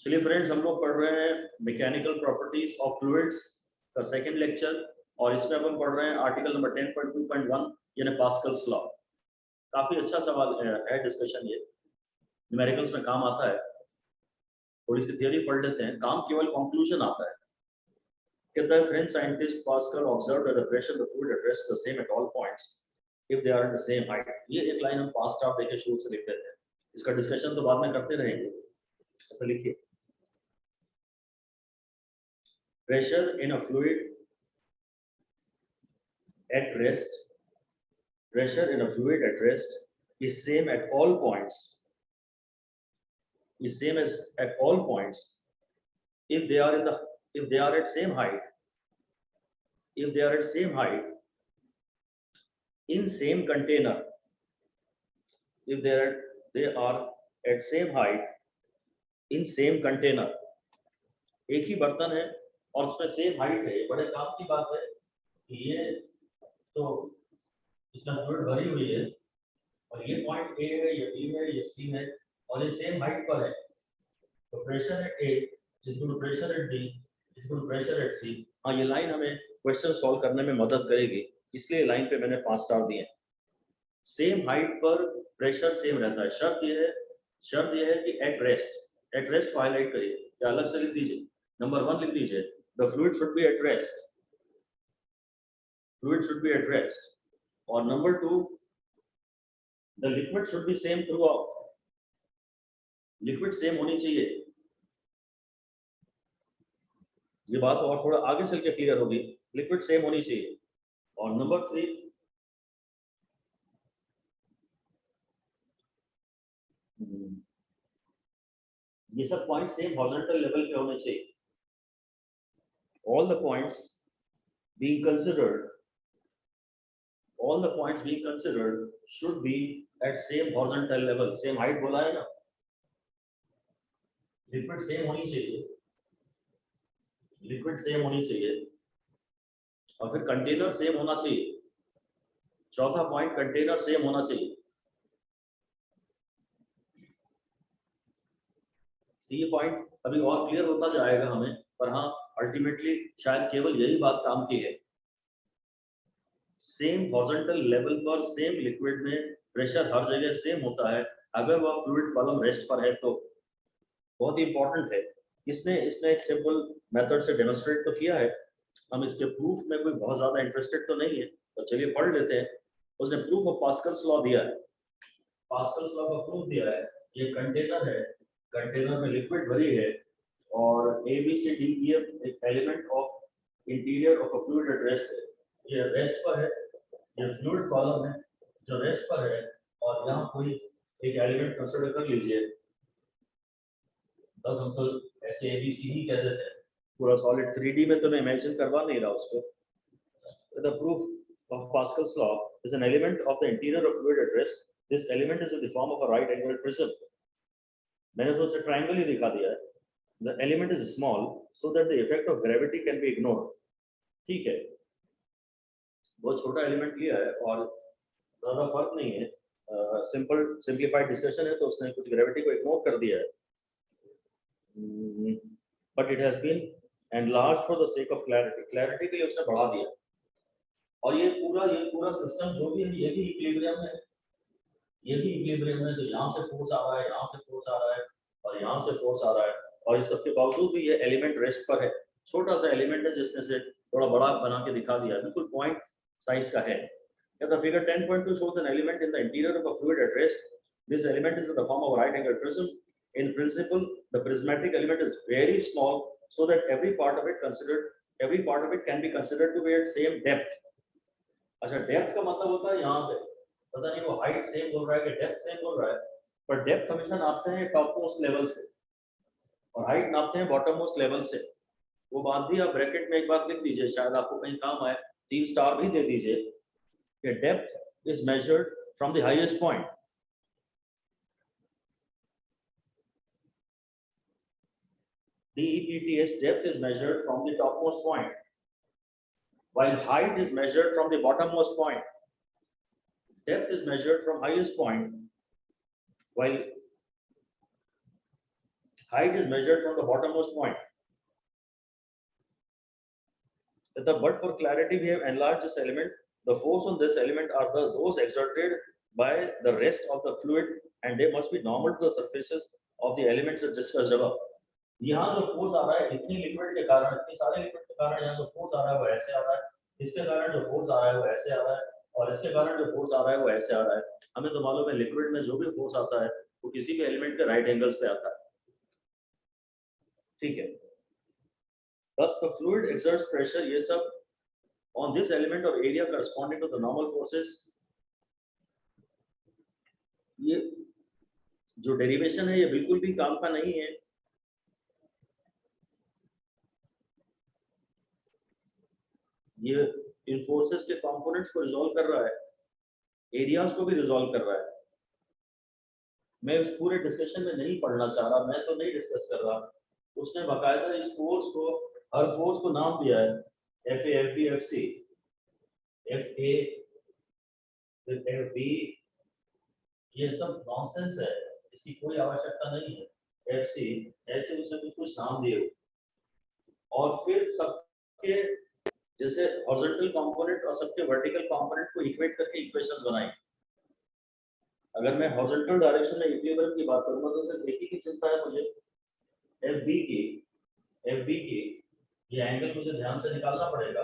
चलिए फ्रेंड्स, हम लोग पढ़ रहे हैं मैकेनिकल प्रॉपर्टीज ऑफ फ्लूइड्स का सेकंड लेक्चर, और इसमें हम पढ़ रहे हैं आर्टिकल नंबर 10.2.1 यानी पास्कल्स लॉ। काफी अच्छा सवाल है डिस्कशन, ये न्यूमेरिकल्स में काम आता है। थोड़ी सी थियोरी पढ़ लेते हैं, काम केवल कंक्लूजन आता है। कहता है French scientist Pascal observed that the pressure the fluid at rest the same at all points if they are in the same height. ये एक लाइन हम पास्ट ऑफ देके शुरू से लिख देते हैं, इसका डिस्कशन तो बाद में करते रहेंगे। तो लिखिए, pressure in a fluid at rest, pressure in a fluid at rest is same at all points, is same as at all points if they are at same height, if they are at same height in same container, if they are at same height in same container। एक ही बर्तन है और उसमें same height है। बड़े काम की बात है कि ये तो इसमें फ्लूइड भरी हुई है और ये पॉइंट ए है, ये बी है, ये सी है और ये सेम हाइट पर है। तो pressure at A is equal to pressure at B is equal to pressure at C. हाँ, ये लाइन हमें क्वेश्चन सॉल्व करने में मदद करेगी, इसलिए लाइन पे मैंने 5 स्टार दिए। सेम हाइट पर प्रेशर सेम रहता है। शर्त ये है कि एट रेस्ट को हाईलाइट करिए या अलग से लिख दीजिए। नंबर 1 लिख दीजिए, the fluid should be at rest, fluid should be at rest। और number 2, the liquid should be same throughout, liquid same होनी चाहिए। ये बात और थोड़ा आगे चल के क्लियर होगी, लिक्विड सेम होनी चाहिए। और नंबर 3, ये सब पॉइंट सेम हॉरिजॉन्टल लेवल पे होने चाहिए। all the points being considered should be at same horizontal level। same height बोला है ना, लिक्विड सेम होनी चाहिए, और फिर कंटेनर सेम होना चाहिए। चौथा पॉइंट, कंटेनर सेम होना चाहिए। ये पॉइंट अभी और क्लियर होता जाएगा हमें, पर हाँ अल्टीमेटली शायद केवल यही बात काम की है। सेम हॉरिजॉन्टल लेवल पर सेम लिक्विड में प्रेशर हर जगह सेम होता है, अगर वह फ्लूइड कॉलम रेस्ट पर है तो। बहुत ही इंपॉर्टेंट है। इसने एक सिंपल मेथड से डेमोन्स्ट्रेट तो किया है। हम इसके प्रूफ में कोई बहुत ज्यादा इंटरेस्टेड तो नहीं है, तो चलिए पढ़ लेते हैं। उसने प्रूफ ऑफ पास्कल्स लॉ दिया है, पास्कल्स लॉ का प्रूफ दिया है। ये कंटेनर है, कंटेनर में लिक्विड भरी है और A B C D E F एक element of interior of a fluid at rest है। ये रेस्ट पर है, ये फ्लूइड कॉलम है जो रेस्ट पर है, और यहाँ कोई एक एलिमेंट कंसीडर कर लीजिए। बस हम तो ऐसे ए बी सी ही कह देते हैं, पूरा सॉलिड 3D में तो मैं इमेजिन करवा नहीं रहा उसको। The proof of Pascal's law is an element of the interior of fluid at rest. This element is in the form of a right angle prism. मैंने तो उसे ट्रायंगल ही दिखा दिया है। The element is small so that the effect of gravity can be ignored। ठीक है, बहुत छोटा एलिमेंट लिया है और ज़्यादा फर्क नहीं है, सिंपलीफाइड डिस्कशन है, तो उसने कुछ ग्रेविटी को इग्नोर कर दिया है। But it has been enlarged for the sake of clarity के लिए उसने बढ़ा दिया। और ये पूरा सिस्टम जो भी है, ये भी इक्विलिब्रियम है, तो यहाँ से फोर्स आ रहा है, यहाँ से फोर्स आ रहा है और यहाँ से फोर्स आ रहा है, और इस सबके बावजूद भी ये एलिमेंट रेस्ट पर है। छोटा सा एलिमेंट है जिसने से थोड़ा बड़ा बना के दिखा दिया, बिल्कुल पॉइंट साइज का है। The figure 10.2 shows an element in the interior of a fluid at rest. This element is in the form of a right angle prism। In principle, the prismatic element is very small so that every part of it can be considered to be at same depth। अच्छा, depth का मतलब होता है यहाँ से, पता नहीं वो हाइट सेम बोल रहा है कि डेप्थ सेम बोल रहा है, पर डेप्थ हमेशा नापते हैं टॉप मोस्ट लेवल से और हाइट नापते हैं बॉटम मोस्ट लेवल से। वो बात भी आप ब्रैकेट में एक बात लिख दीजिए, शायद आपको कहीं काम आए। 3 स्टार भी दे दीजिए कि depth is measured from the highest point. DEPTS, depth is measured from the topmost point, while height is measured from the bottommost point। Depth is measured from highest point, while height is measured from the bottommost point. But for clarity, we have enlarged this element. The force on this element are those exerted by the rest of the fluid, and they must be normal to the surfaces of the elements discussed above. यहाँ जो force आ रहा है इतनी liquid के कारण, इतने सारे liquid के कारण यहाँ जो फोर्स आ रहा है वो ऐसे आ रहा है, इसके कारण जो फोर्स आ रहा है वो ऐसे आ रहा है, और इसके कारण जो फोर्स आ रहा है वो ऐसे आ रहा है। हमें तो मालूम है लिक्विड में जो भी फोर्स आता है वो किसी भी एलिमेंट के राइट एंगल्स पे आता है, ठीक है। Thus the fluid exerts pressure, ये सब on this element or area corresponding to the normal forces। ये जो डेरिवेशन है ये बिल्कुल भी काम का नहीं है। ये इन फोर्सेस के कंपोनेंट्स को रिजॉल्व कर रहा है, एरियाज को भी रिजॉल्व कर रहा है। मैं इस पूरे डिस्कशन में नहीं पढ़ना चाह रहा, मैं तो नहीं डिस्कस कर रहा। उसने बाकायदा इस फोर्स को, हर फोर्स को नाम दिया है, F A, F B, F C, F A, F B, ये सब नॉनसेंस है, इसकी कोई आवश्यकता नहीं है। एफ सी ऐसे उसने कुछ नाम दिए, और फिर सबके जैसे हॉरिजॉन्टल कंपोनेंट और सबके वर्टिकल कंपोनेंट को इक्वेट करके इक्वेशंस बनाई। अगर मैं हॉरिजॉन्टल डायरेक्शन में इक्विलिब्रियम की बात करूंगा तो सिर्फ एक ही की चिंता है मुझे, एफ बी की ये एंगल मुझे ध्यान से निकालना पड़ेगा।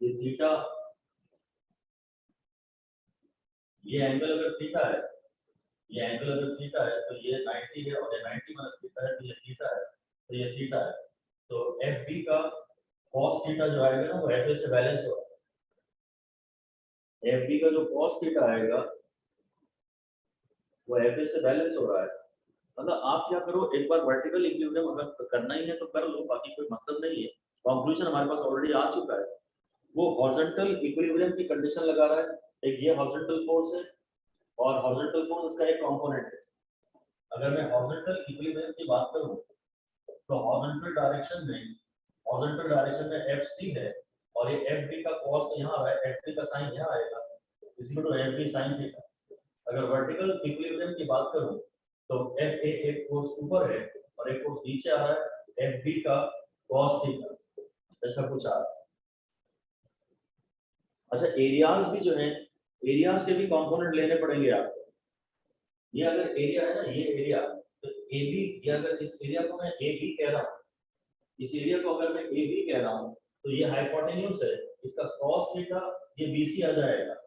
ये थीटा, ये एंगल अगर थीटा है, ये एंगल अगर थीटा है तो ये 90 है, और ये 90 माइनस थीटा है तो ये थीटा है, तो ये थीटा है। तो एफ बी का cos थीटा जो आएगा ना वो एफ ए से बैलेंस होगा। एफ बी का जो cos थीटा आएगा वो एफ ए से बैलेंस हो रहा है। मतलब आप क्या करो, एक बार वर्टिकल इक्विलिब्रियम अगर करना ही है तो कर लो, बाकी कोई मतलब नहीं है। कंक्लूजन हमारे पास ऑलरेडी आ चुका है। वो हॉरिजॉन्टल इक्विलिब्रियम की कंडीशन लगा रहा है, एक ये हॉरिजॉन्टल फोर्स है और हॉरिजॉन्टल फोर्स इसका एक कंपोनेंट है। अगर मैं हॉरिजॉन्टल इक्विलिब्रियम की बात करूं तो हॉरिजॉन्टल डायरेक्शन में एफ सी है, और ये एफ बी का कॉस तो यहाँ आ रहा है, एफ बी का साइन यहाँ आएगा, इसी को एफ बी साइन थीटा। अगर वर्टिकल इक्विलिब्रियम की बात करूं तो एफ ए एक फोर्स ऊपर है और एक फोर्स नीचे आ रहा है, एफ बी का कॉस थीटा, ऐसा कुछ आ रहा है। अच्छा, एरियाज भी जो है, एरियाज के भी कंपोनेंट लेने पड़ेंगे आपको। ये अगर एरिया है ना, ये एरिया, तो ए बी, ये अगर इस एरिया को मैं ए बी कह रहा हूँ, इस एरिया को अगर मैं ए बी कह रहा हूँ तो ये हाइपोटेन्यूज है, इसका cos थीटा ये BC आ जाएगा।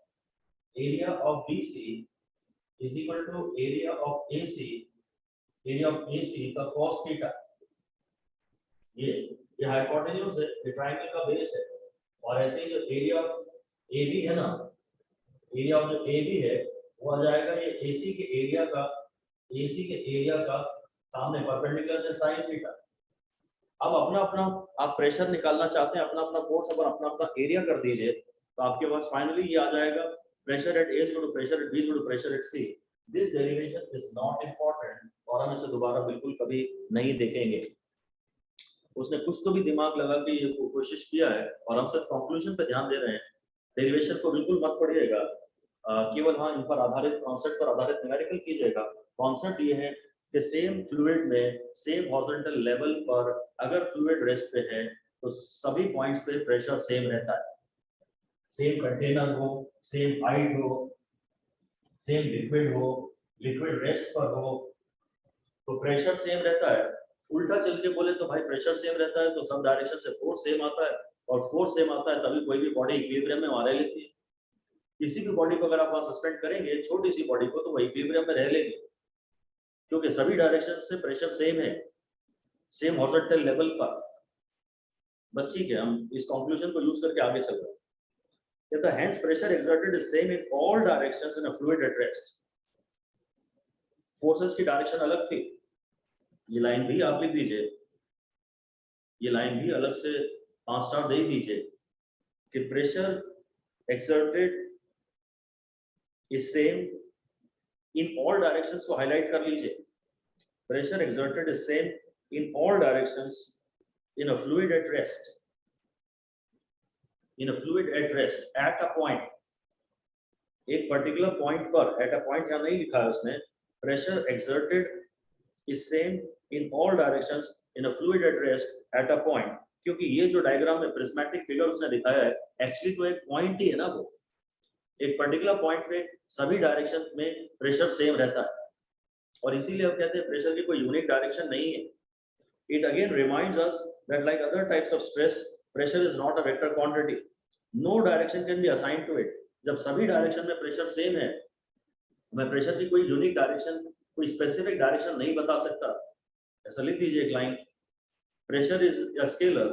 Area of BC is equal to area of AC, area of AC का cos थीटा। ये हाइपोटेन्यूज है, ये ट्रायंगल का बेस है। और ऐसे ही जो एरिया ऑफ AB है ना, एरिया ऑफ जो AB है वो आ जाएगा ये AC के एरिया का सामने परपेंडिकुलर साइन थीटा। अब अपना अपना आप प्रेशर निकालना चाहते हैं, अपना अपना फोर्स और अपना अपना एरिया कर दीजिए, तो आपके पास फाइनली ये आ जाएगा, pressure at A is equal to pressure at B is equal to pressure at C। This derivation is not important और हम इसे दोबारा बिल्कुल कभी नहीं देखेंगे। उसने कुछ तो भी दिमाग लगा के ये कोशिश किया है, और हम सिर्फ कंक्लूजन पे ध्यान दे रहे हैं। डेरिवेशन को बिल्कुल मत पढ़िएगा, केवल हाँ इन पर आधारित, कॉन्सेप्ट पर आधारित न्यूमेरिकल कीजिएगा। कॉन्सेप्ट ये है कि सेम फ्लूइड में सेम हॉरिजॉन्टल लेवल पर अगर फ्लूइड रेस्ट पे है तो सभी पॉइंट्स पे प्रेशर सेम रहता है। सेम कंटेनर हो, सेम हाइट हो, सेम लिक्विड हो, लिक्विड रेस्ट पर हो, तो प्रेशर सेम रहता है। उल्टा चल के बोले तो भाई प्रेशर सेम रहता है तो सब डायरेक्शन से फोर्स सेम आता है, और फोर्स सेम आता है तभी कोई भी बॉडी इक्विलिब्रियम में आ लेती है। किसी भी बॉडी को अगर आप वहां सस्पेंड करेंगे, छोटी सी बॉडी को, तो वो इक्विलिब्रियम में रह लेगी, क्योंकि सभी डायरेक्शन से प्रेशर सेम है, सेम हॉरिजॉन्टल लेवल पर। बस ठीक है, हम इस कंक्लूजन को यूज करके आगे चल रहे हैं। The hence pressure exerted is same in all directions in a fluid at rest। Forces की डायरेक्शन अलग थी, ये लाइन भी आप लिख दीजिए, ये लाइन भी अलग से 5 स्टार दे दीजिए कि pressure exerted is same in all directions को हाईलाइट कर लीजिए। Pressure exerted is same in all directions in a fluid at rest, in a fluid at rest at a point। एक पर्टिकुलर पॉइंट पर, eight a point यहाँ नहीं लिखा है उसने, pressure exerted is same in all directions in a fluid at rest at a point, क्योंकि ये जो डायग्राम में प्रिज्मेटिक फिगर उसने दिखाया है एक्चुअली तो एक पॉइंट ही है ना, वो एक पर्टिकुलर पॉइंट पे सभी डायरेक्शन में प्रेशर सेम रहता है, और इसीलिए हम कहते हैं प्रेशर की कोई यूनिक डायरेक्शन नहीं है। It again reminds us that like other types of stress, pressure is not a vector quantity. No direction can be assigned to it. जब सभी डायरेक्शन में प्रेशर सेम है, मैं प्रेशर की कोई यूनिक डायरेक्शन, कोई स्पेसिफिक डायरेक्शन नहीं बता सकता। ऐसा लिख दीजिए एक line, pressure is a scalar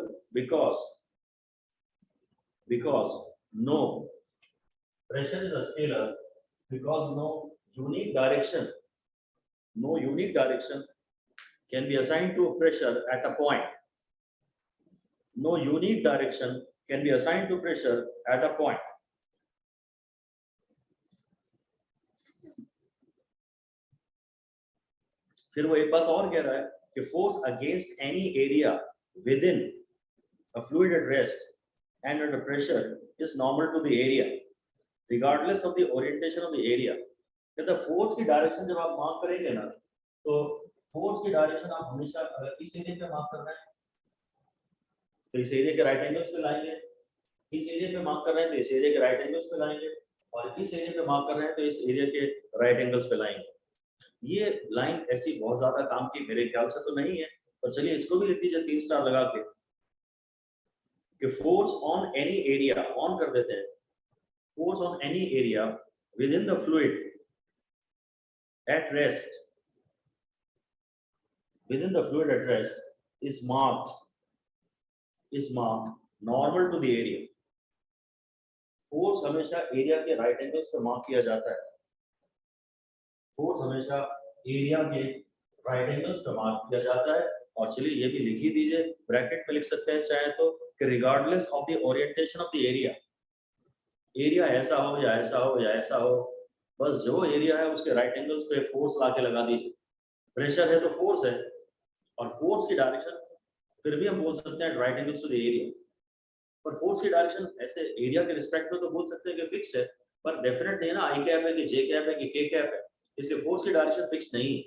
because no pressure is a scalar because no unique direction can be assigned to pressure at a point. No unique direction can be assigned to pressure at a point. फिर वो एक बात और कह रहा है कि force against any area within a fluid at rest and under pressure is normal to the area regardless of the orientation of the area. कहता है फोर्स की डायरेक्शन जब आप मार्क करेंगे ना, तो फोर्स की डायरेक्शन आप हमेशा अगर इस एरिया पे मार्क कर रहे हैं तो इस एरिया के राइट एंगल्स पे लाएंगे, इस एरिया पे मार्क कर रहे हैं तो इस एरिया के राइट एंगल्स पे लाएंगे, और इस एरिया पे मार्क कर रहे हैं तो इस एरिया के राइट एंगल्स पे लाएंगे। ये लाइन ऐसी बहुत ज्यादा काम की मेरे ख्याल से तो नहीं है, तो चलिए इसको भी लिख दीजिए 3 स्टार लगा के कि force on any area, on कर देते हैं, force on any area within the fluid at rest, within the fluid at rest is marked normal to the area. Force हमेशा एरिया के राइट एंगल्स पे mark किया जाता है, force हमेशा एरिया के राइट एंगल्स पे mark किया जाता है। और चलिए ये भी लिख ही दीजिए, ब्रैकेट में लिख सकते हैं चाहे तो, कि regardless of the orientation of the area, area ऐसा हो या ऐसा हो या ऐसा हो, बस जो एरिया है उसके राइट एंगल्स पे फोर्स ला के लगा दीजिए। प्रेशर है तो फोर्स है, और फोर्स की डायरेक्शन फिर भी हम बोल सकते हैं right angles to the area, पर फोर्स की डायरेक्शन ऐसे एरिया के रिस्पेक्ट में तो बोल सकते हैं कि फिक्स है, पर डेफिनेट नहीं है ना, आई कैप है कि जे कैप है कि के कैप है, इसलिए फोर्स की डायरेक्शन फिक्स नहीं है।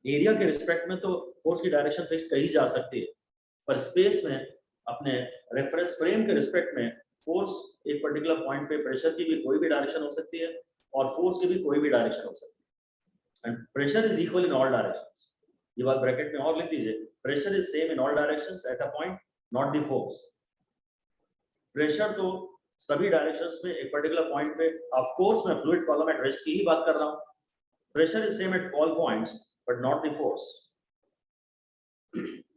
एरिया के रिस्पेक्ट में तो फोर्स की डायरेक्शन फिक्स कही जा सकती है, पर स्पेस में अपने रेफरेंस फ्रेम के रिस्पेक्ट में फोर्स एक पर्टिकुलर पॉइंट पे प्रेशर की भी कोई भी डायरेक्शन हो सकती है और फोर्स की भी कोई भी डायरेक्शन हो सकती है, and pressure is equal in all directions. ये बात ब्रैकेट में और लिख दीजिए, pressure is same in all directions eight a point, not the force. Pressure तो सभी डायरेक्शंस में एक पर्टिकुलर पॉइंट पे, ऑफ कोर्स मैं फ्लूइड कॉलम एट रेस्ट की ही बात कर रहा हूं, pressure is same at all points but not the force.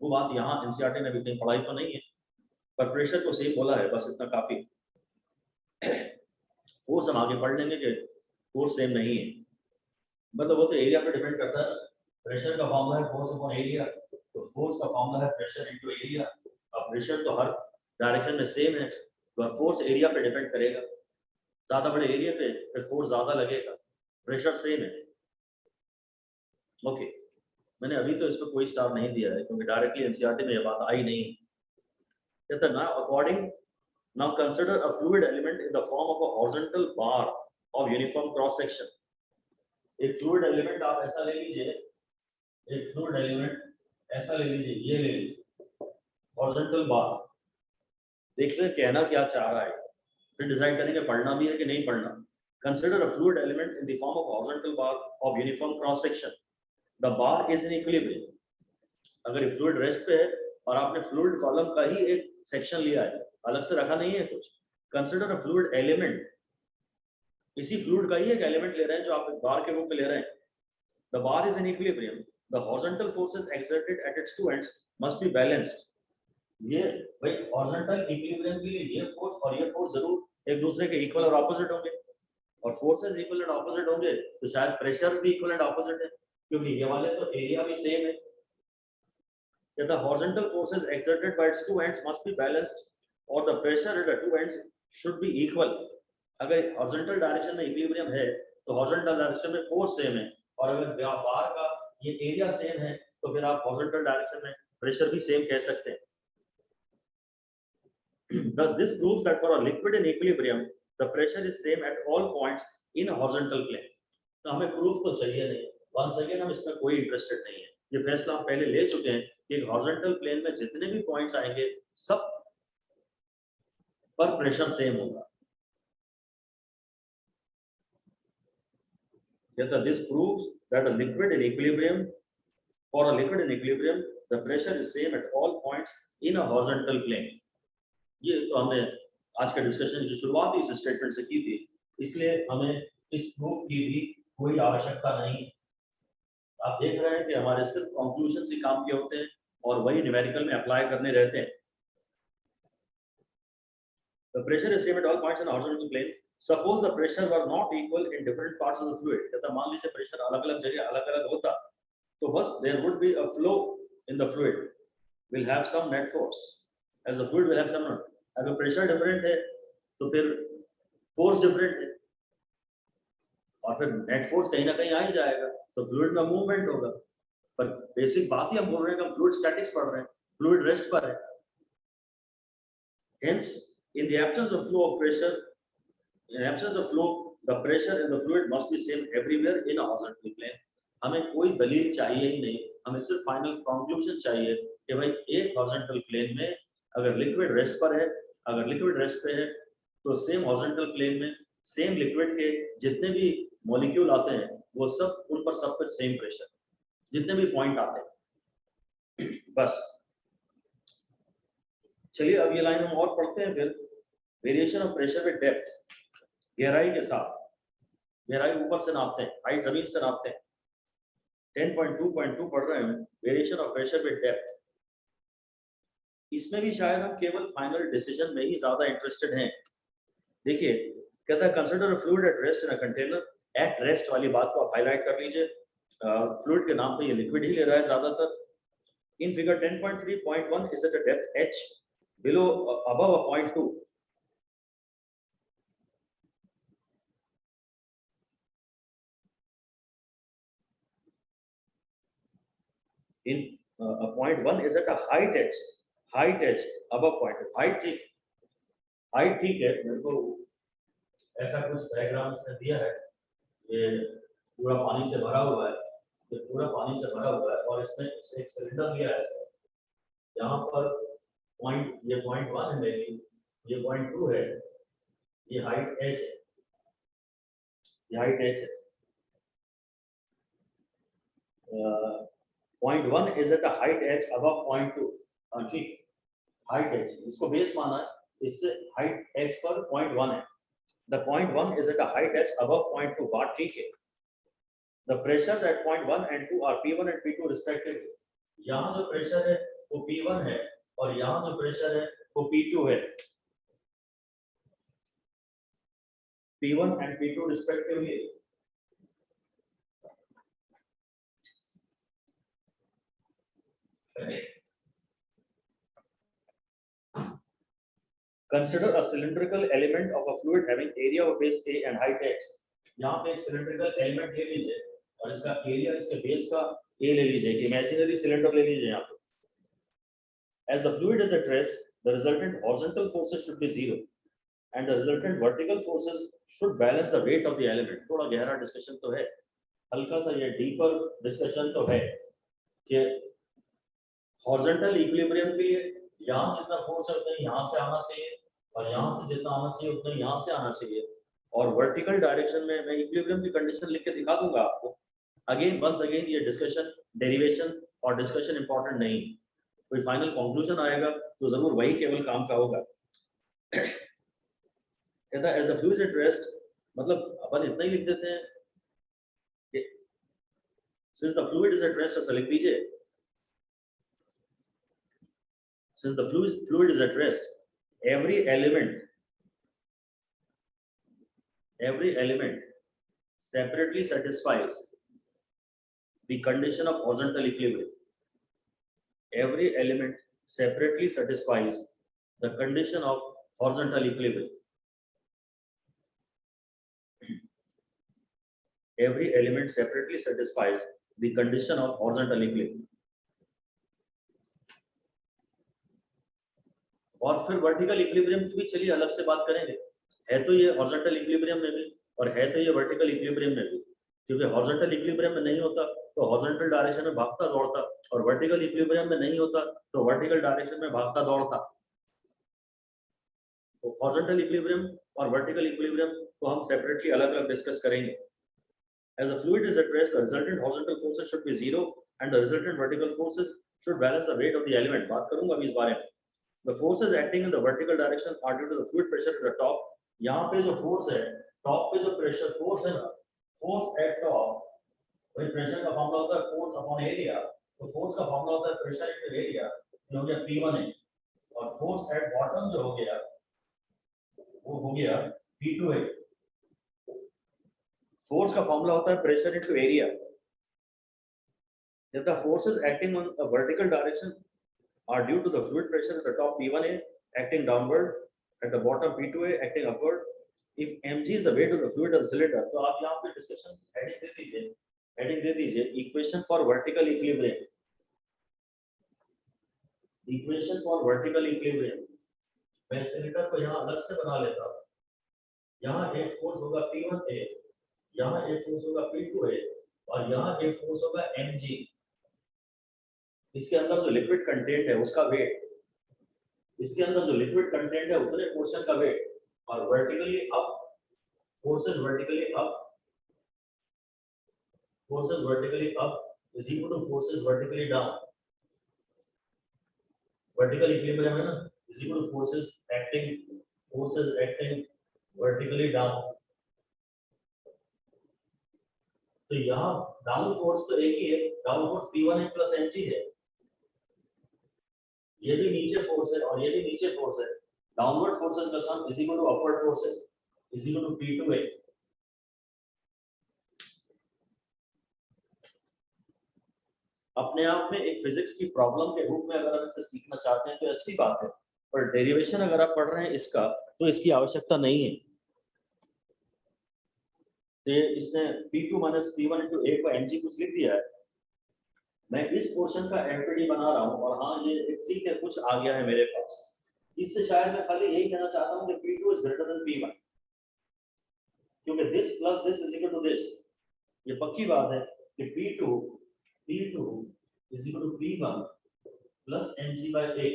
वो बात यहाँ एनसीईआरटी ने भी कहीं पढ़ाई तो नहीं है, पर प्रेशर को सेम बोला है, बस इतना काफी। फोर्स हम आगे पढ़ लेंगे कि फोर्स सेम नहीं है, मतलब वो तो एरिया पे डिपेंड करता है। प्रेशर का फॉर्मूला है फोर्स अपॉन एरिया, तो फोर्स का फॉर्मूला है प्रेशर इनटू एरिया। अब प्रेशर तो हर डायरेक्शन में सेम है, तो फोर्स एरिया पे डिपेंड करेगा, ज्यादा बड़े एरिया पे फिर फोर्स ज्यादा लगेगा, प्रेशर सेम है। ओके, मैंने अभी तो इस पर कोई स्टार नहीं दिया है क्योंकि डायरेक्टली एनसीईआरटी में ये बात आई नहीं। कहता ना according, now consider a fluid element in the form of a horizontal bar of uniform cross section। एक फ्लूइड एलिमेंट आप ऐसा ले लीजिए, एक फ्लूइड एलिमेंट ऐसा ले लीजिए, ये ले लीजिए हॉरिजॉन्टल बार। देखते हैं कहना क्या चाह रहा है, फिर डिसाइड करेंगे पढ़ना भी है कि नहीं पढ़ना। Consider a fluid element in the form of horizontal bar of uniform cross section, the bar is in equilibrium. अगर ये फ्लूइड रेस्ट पे है और आपने फ्लूइड कॉलम का ही एक सेक्शन लिया है, अलग से रखा नहीं है कुछ, कंसिडर अ फ्लूइड एलिमेंट, इसी फ्लूइड का ही एक एलिमेंट ले रहे हैं जो आप बार के रूप में ले रहे हैं। The bar is in equilibrium, the horizontal forces exerted at its two ends must be balanced. ये भाई हॉरिजॉन्टल इक्विलिब्रियम के लिए ये फोर्स और ये फोर्स जरूर एक दूसरे के इक्वल और ऑपोजिट होंगे, और फोर्सेस इक्वल एंड ऑपोजिट होंगे तो शायद प्रेशर भी इक्वल एंड ऑपोजिट है, क्योंकि ये वाले तो एरिया भी सेम है। The horizontal forces exerted by its two ends must be balanced, or the pressure at the two ends should be equal। अगर horizontal direction में equilibrium है तो horizontal direction में force same है, और अगर बार का ये area same है तो फिर आप horizontal direction में pressure भी same कह सकते हैं। Thus this proves that for a liquid in equilibrium the pressure is same at all points in a horizontal plane. तो हमें प्रूफ तो चाहिए नहीं, वंस अगेन हम इसमें कोई इंटरेस्टेड नहीं है, ये फैसला हम पहले ले चुके हैं कि एक हॉरिजॉन्टल प्लेन में जितने भी पॉइंट्स आएंगे सब पर प्रेशर सेम होगा. This proves that a liquid in equilibrium, for a liquid in equilibrium, the pressure is same at all points in a horizontal plane. ये तो हमने आज का डिस्कशन की शुरुआत इस स्टेटमेंट से की थी, इसलिए हमें इस प्रूफ की भी कोई आवश्यकता नहीं. आप देख रहे हैं कि हमारे सिर्फ कंक्लूजन ही काम के होते हैं और वही न्यूमेरिकल में अप्लाई करने रहते हैं. The pressure is same at all points in a horizontal plane. Suppose the pressure were not equal in different parts of the fluid. कहता मान लीजिए प्रेशर अलग-अलग जगह अलग-अलग होता, तो बस there would be a flow in the fluid. Will have some net force. As the fluid will have some. अगर प्रेशर डिफरेंट है, तो फिर फोर्स डिफरेंट है, और फिर नेट फोर्स कहीं ना कहीं आ ही जाएगा, तो फ्लूइड में मूवमेंट होगा. पर बेसिक बात ही हम बोल रहे हैं कि हम फ्लूइड स्टैटिक्स पढ़ रहे हैं, फ्लूइड रेस्ट पर है. Hence, in the absence of flow of pressure, in absence of flow, the pressure in the fluid must be same everywhere in a horizontal plane. हमें कोई दलील चाहिए ही नहीं, हमें सिर्फ फाइनल कंक्लूजन चाहिए कि भाई एक हॉरिजॉन्टल प्लेन में अगर लिक्विड रेस्ट पर है, अगर लिक्विड रेस्ट पे है, तो सेम हॉरिजॉन्टल प्लेन में सेम लिक्विड के जितने भी मॉलिक्यूल आते हैं वो सब उन पर सब पर सेम प्रेशर, जितने भी पॉइंट आते हैं. बस चलिए अब ये लाइन हम और पढ़ते हैं. फिर variation of pressure with depth, गहराई के साथ, गहराई ऊपर से नापते हैं, हाइट जमीन से नापते हैं. 10.2.2 पढ़ रहे हैं, variation of pressure with depth. इसमें भी शायद हम केवल फाइनल डिसीजन में ही ज्यादा इंटरेस्टेड हैं. देखिए कहता है consider a fluid at rest in a container. At rest वाली बात को आप हाईलाइट कर लीजिए, फ्लूइड के नाम पे ये लिक्विड ही ले रहा है ज्यादातर. In figure 10.3.1 is at a depth h below above a point 2. In a point 1 is at a height h above point 2. height ठीक है, मेरे को ऐसा कुछ डायग्राम से दिया है. ये पूरा पानी से भरा हुआ है, ये पूरा पानी से भरा हुआ है और इसमें एक सिलेंडर लिया है सर. यहाँ पर पॉइंट, ये पॉइंट 1 है मेरी, ये पॉइंट 2 है, ये हाइट h है, ये हाइट h है. Point 1 is at a height h above point 2. ठीक, हाइट h इसको बेस माना है, इससे हाइट h पर पॉइंट 1 है. The point 1 is at a height h above point 2. बात ठीक है. The pressures at point 1 and 2 are P1 and P2 respectively. यहाँ जो प्रेशर है वो P1 है और यहाँ जो प्रेशर है वो P2 है. P1 and P2 respectively. Consider a cylindrical element of a fluid having area of base A and height h. यहाँ पे एक cylindrical element ले लीजिए और इसका एरिया इसके बेस का A ले लीजिए, इमेजिनरी सिलेंडर ले लीजिए यहाँ पे. As the fluid is at rest, the resultant horizontal forces should be zero, and the resultant vertical forces should balance the weight of the element. थोड़ा गहरा डिस्कशन तो है, हल्का सा ये डीपर डिस्कशन तो है कि हॉरिजॉन्टल इक्विलिब्रियम के लिए यहाँ जितना फोर्स है उतना यहाँ से आना चाहिए और यहाँ से जितना आना चाहिए उतना यहाँ से आना चाहिए. और वर्टिकल डायरेक्शन में मैं इक्विलिब्रियम की कंडीशन लिख के दिखा दूंगा आपको. अगेन वंस अगेन ये डिस्कशन, डेरिवेशन और डिस्कशन इंपॉर्टेंट नहीं, कोई फाइनल कंक्लूजन आएगा तो जरूर वही केवल काम का होगा. कहता है as a fluid at rest, मतलब अपन इतना ही लिख देते हैं कि since the fluid is at rest, ऐसा लिख दीजिए. Since the fluid is at rest, every element separately satisfies the condition of horizontal equilibrium. Every element separately satisfies the condition of horizontal equilibrium. Every element separately satisfies the condition of horizontal equilibrium. और फिर vertical equilibrium की भी चलिए अलग से बात करेंगे. है तो ये हॉरिजॉन्टल इक्विलिब्रियम में भी और है तो ये वर्टिकल इक्विलिब्रियम में भी, क्योंकि हॉरिजॉन्टल इक्विलिब्रियम में नहीं होता तो हॉरिजॉन्टल डायरेक्शन में भागता दौड़ता, और वर्टिकल इक्विलिब्रियम में नहीं होता तो वर्टिकल डायरेक्शन में भागता दौड़ता। तो हॉरिजॉन्टल इक्विलिब्रियम और वर्टिकल इक्विलिब्रियम को हम सेपरेटली अलग-अलग डिस्कस करेंगे। As the fluid is at rest, the resultant horizontal forces should be zero and the resultant vertical forces should balance the weight of the element. बात करूंगा अभी इस बारे में। The forces acting in the vertical direction are due to the fluid pressure at the top. यहाँ पे जो force है, top पे जो pressure force है ना, force at top, वही pressure का फॉर्मूला होता है force upon area, तो force का फॉर्मूला होता है pressure into area, ये हो गया P1A, और force at bottom जो हो गया, वो हो गया P2A। Force का फॉर्मूला होता है pressure into area. If the forces acting on a vertical direction are due to the fluid pressure at the top P1A acting downward, at the bottom P2A acting upward. If mg is the weight of the fluid of the cylinder, तो आप यहाँ पे discussion heading दे दीजिए equation for vertical equilibrium. Equation for vertical equilibrium मैं cylinder को यहाँ अलग से बना लेता हूँ। यहाँ एक फोर्स होगा P1A, यहाँ एक फोर्स होगा P2A और यहाँ एक फोर्स होगा mg। इसके अंदर जो लिक्विड कंटेंट है उसका वेट, इसके अंदर जो लिक्विड कंटेंट है उतने पोर्शन का वेट, और vertically up forces vertically up is equal two forces vertically down. Vertical equilibrium है ना, is equal two forces acting vertically down. तो यहाँ डाउन फोर्स तो एक ही है, down force P1A plus mg है, ये भी नीचे फोर्स है और ये भी नीचे फोर्स है। डाउनवर्ड फोर्सेस का sum is equal to upward forces is equal to P2A। अपने आप में एक फिजिक्स की प्रॉब्लम के रूप में अगर हम इसे सीखना चाहते हैं तो अच्छी बात है, पर डेरिवेशन अगर आप पढ़ रहे हैं इसका तो इसकी आवश्यकता नहीं है। तो इसने P2 minus P1 into A को mg कुछ लिख दिया है, मैं इस पोर्शन का एमपीडी बना रहा हूं और हाँ ये ठीक है कुछ आ गया है मेरे पास। इससे शायद मैं खाली यही कहना चाहता हूं कि P2 is greater than P1, क्योंकि this plus this is equal to this। ये पक्की बात है कि P2 is equal to P1 plus mg by A।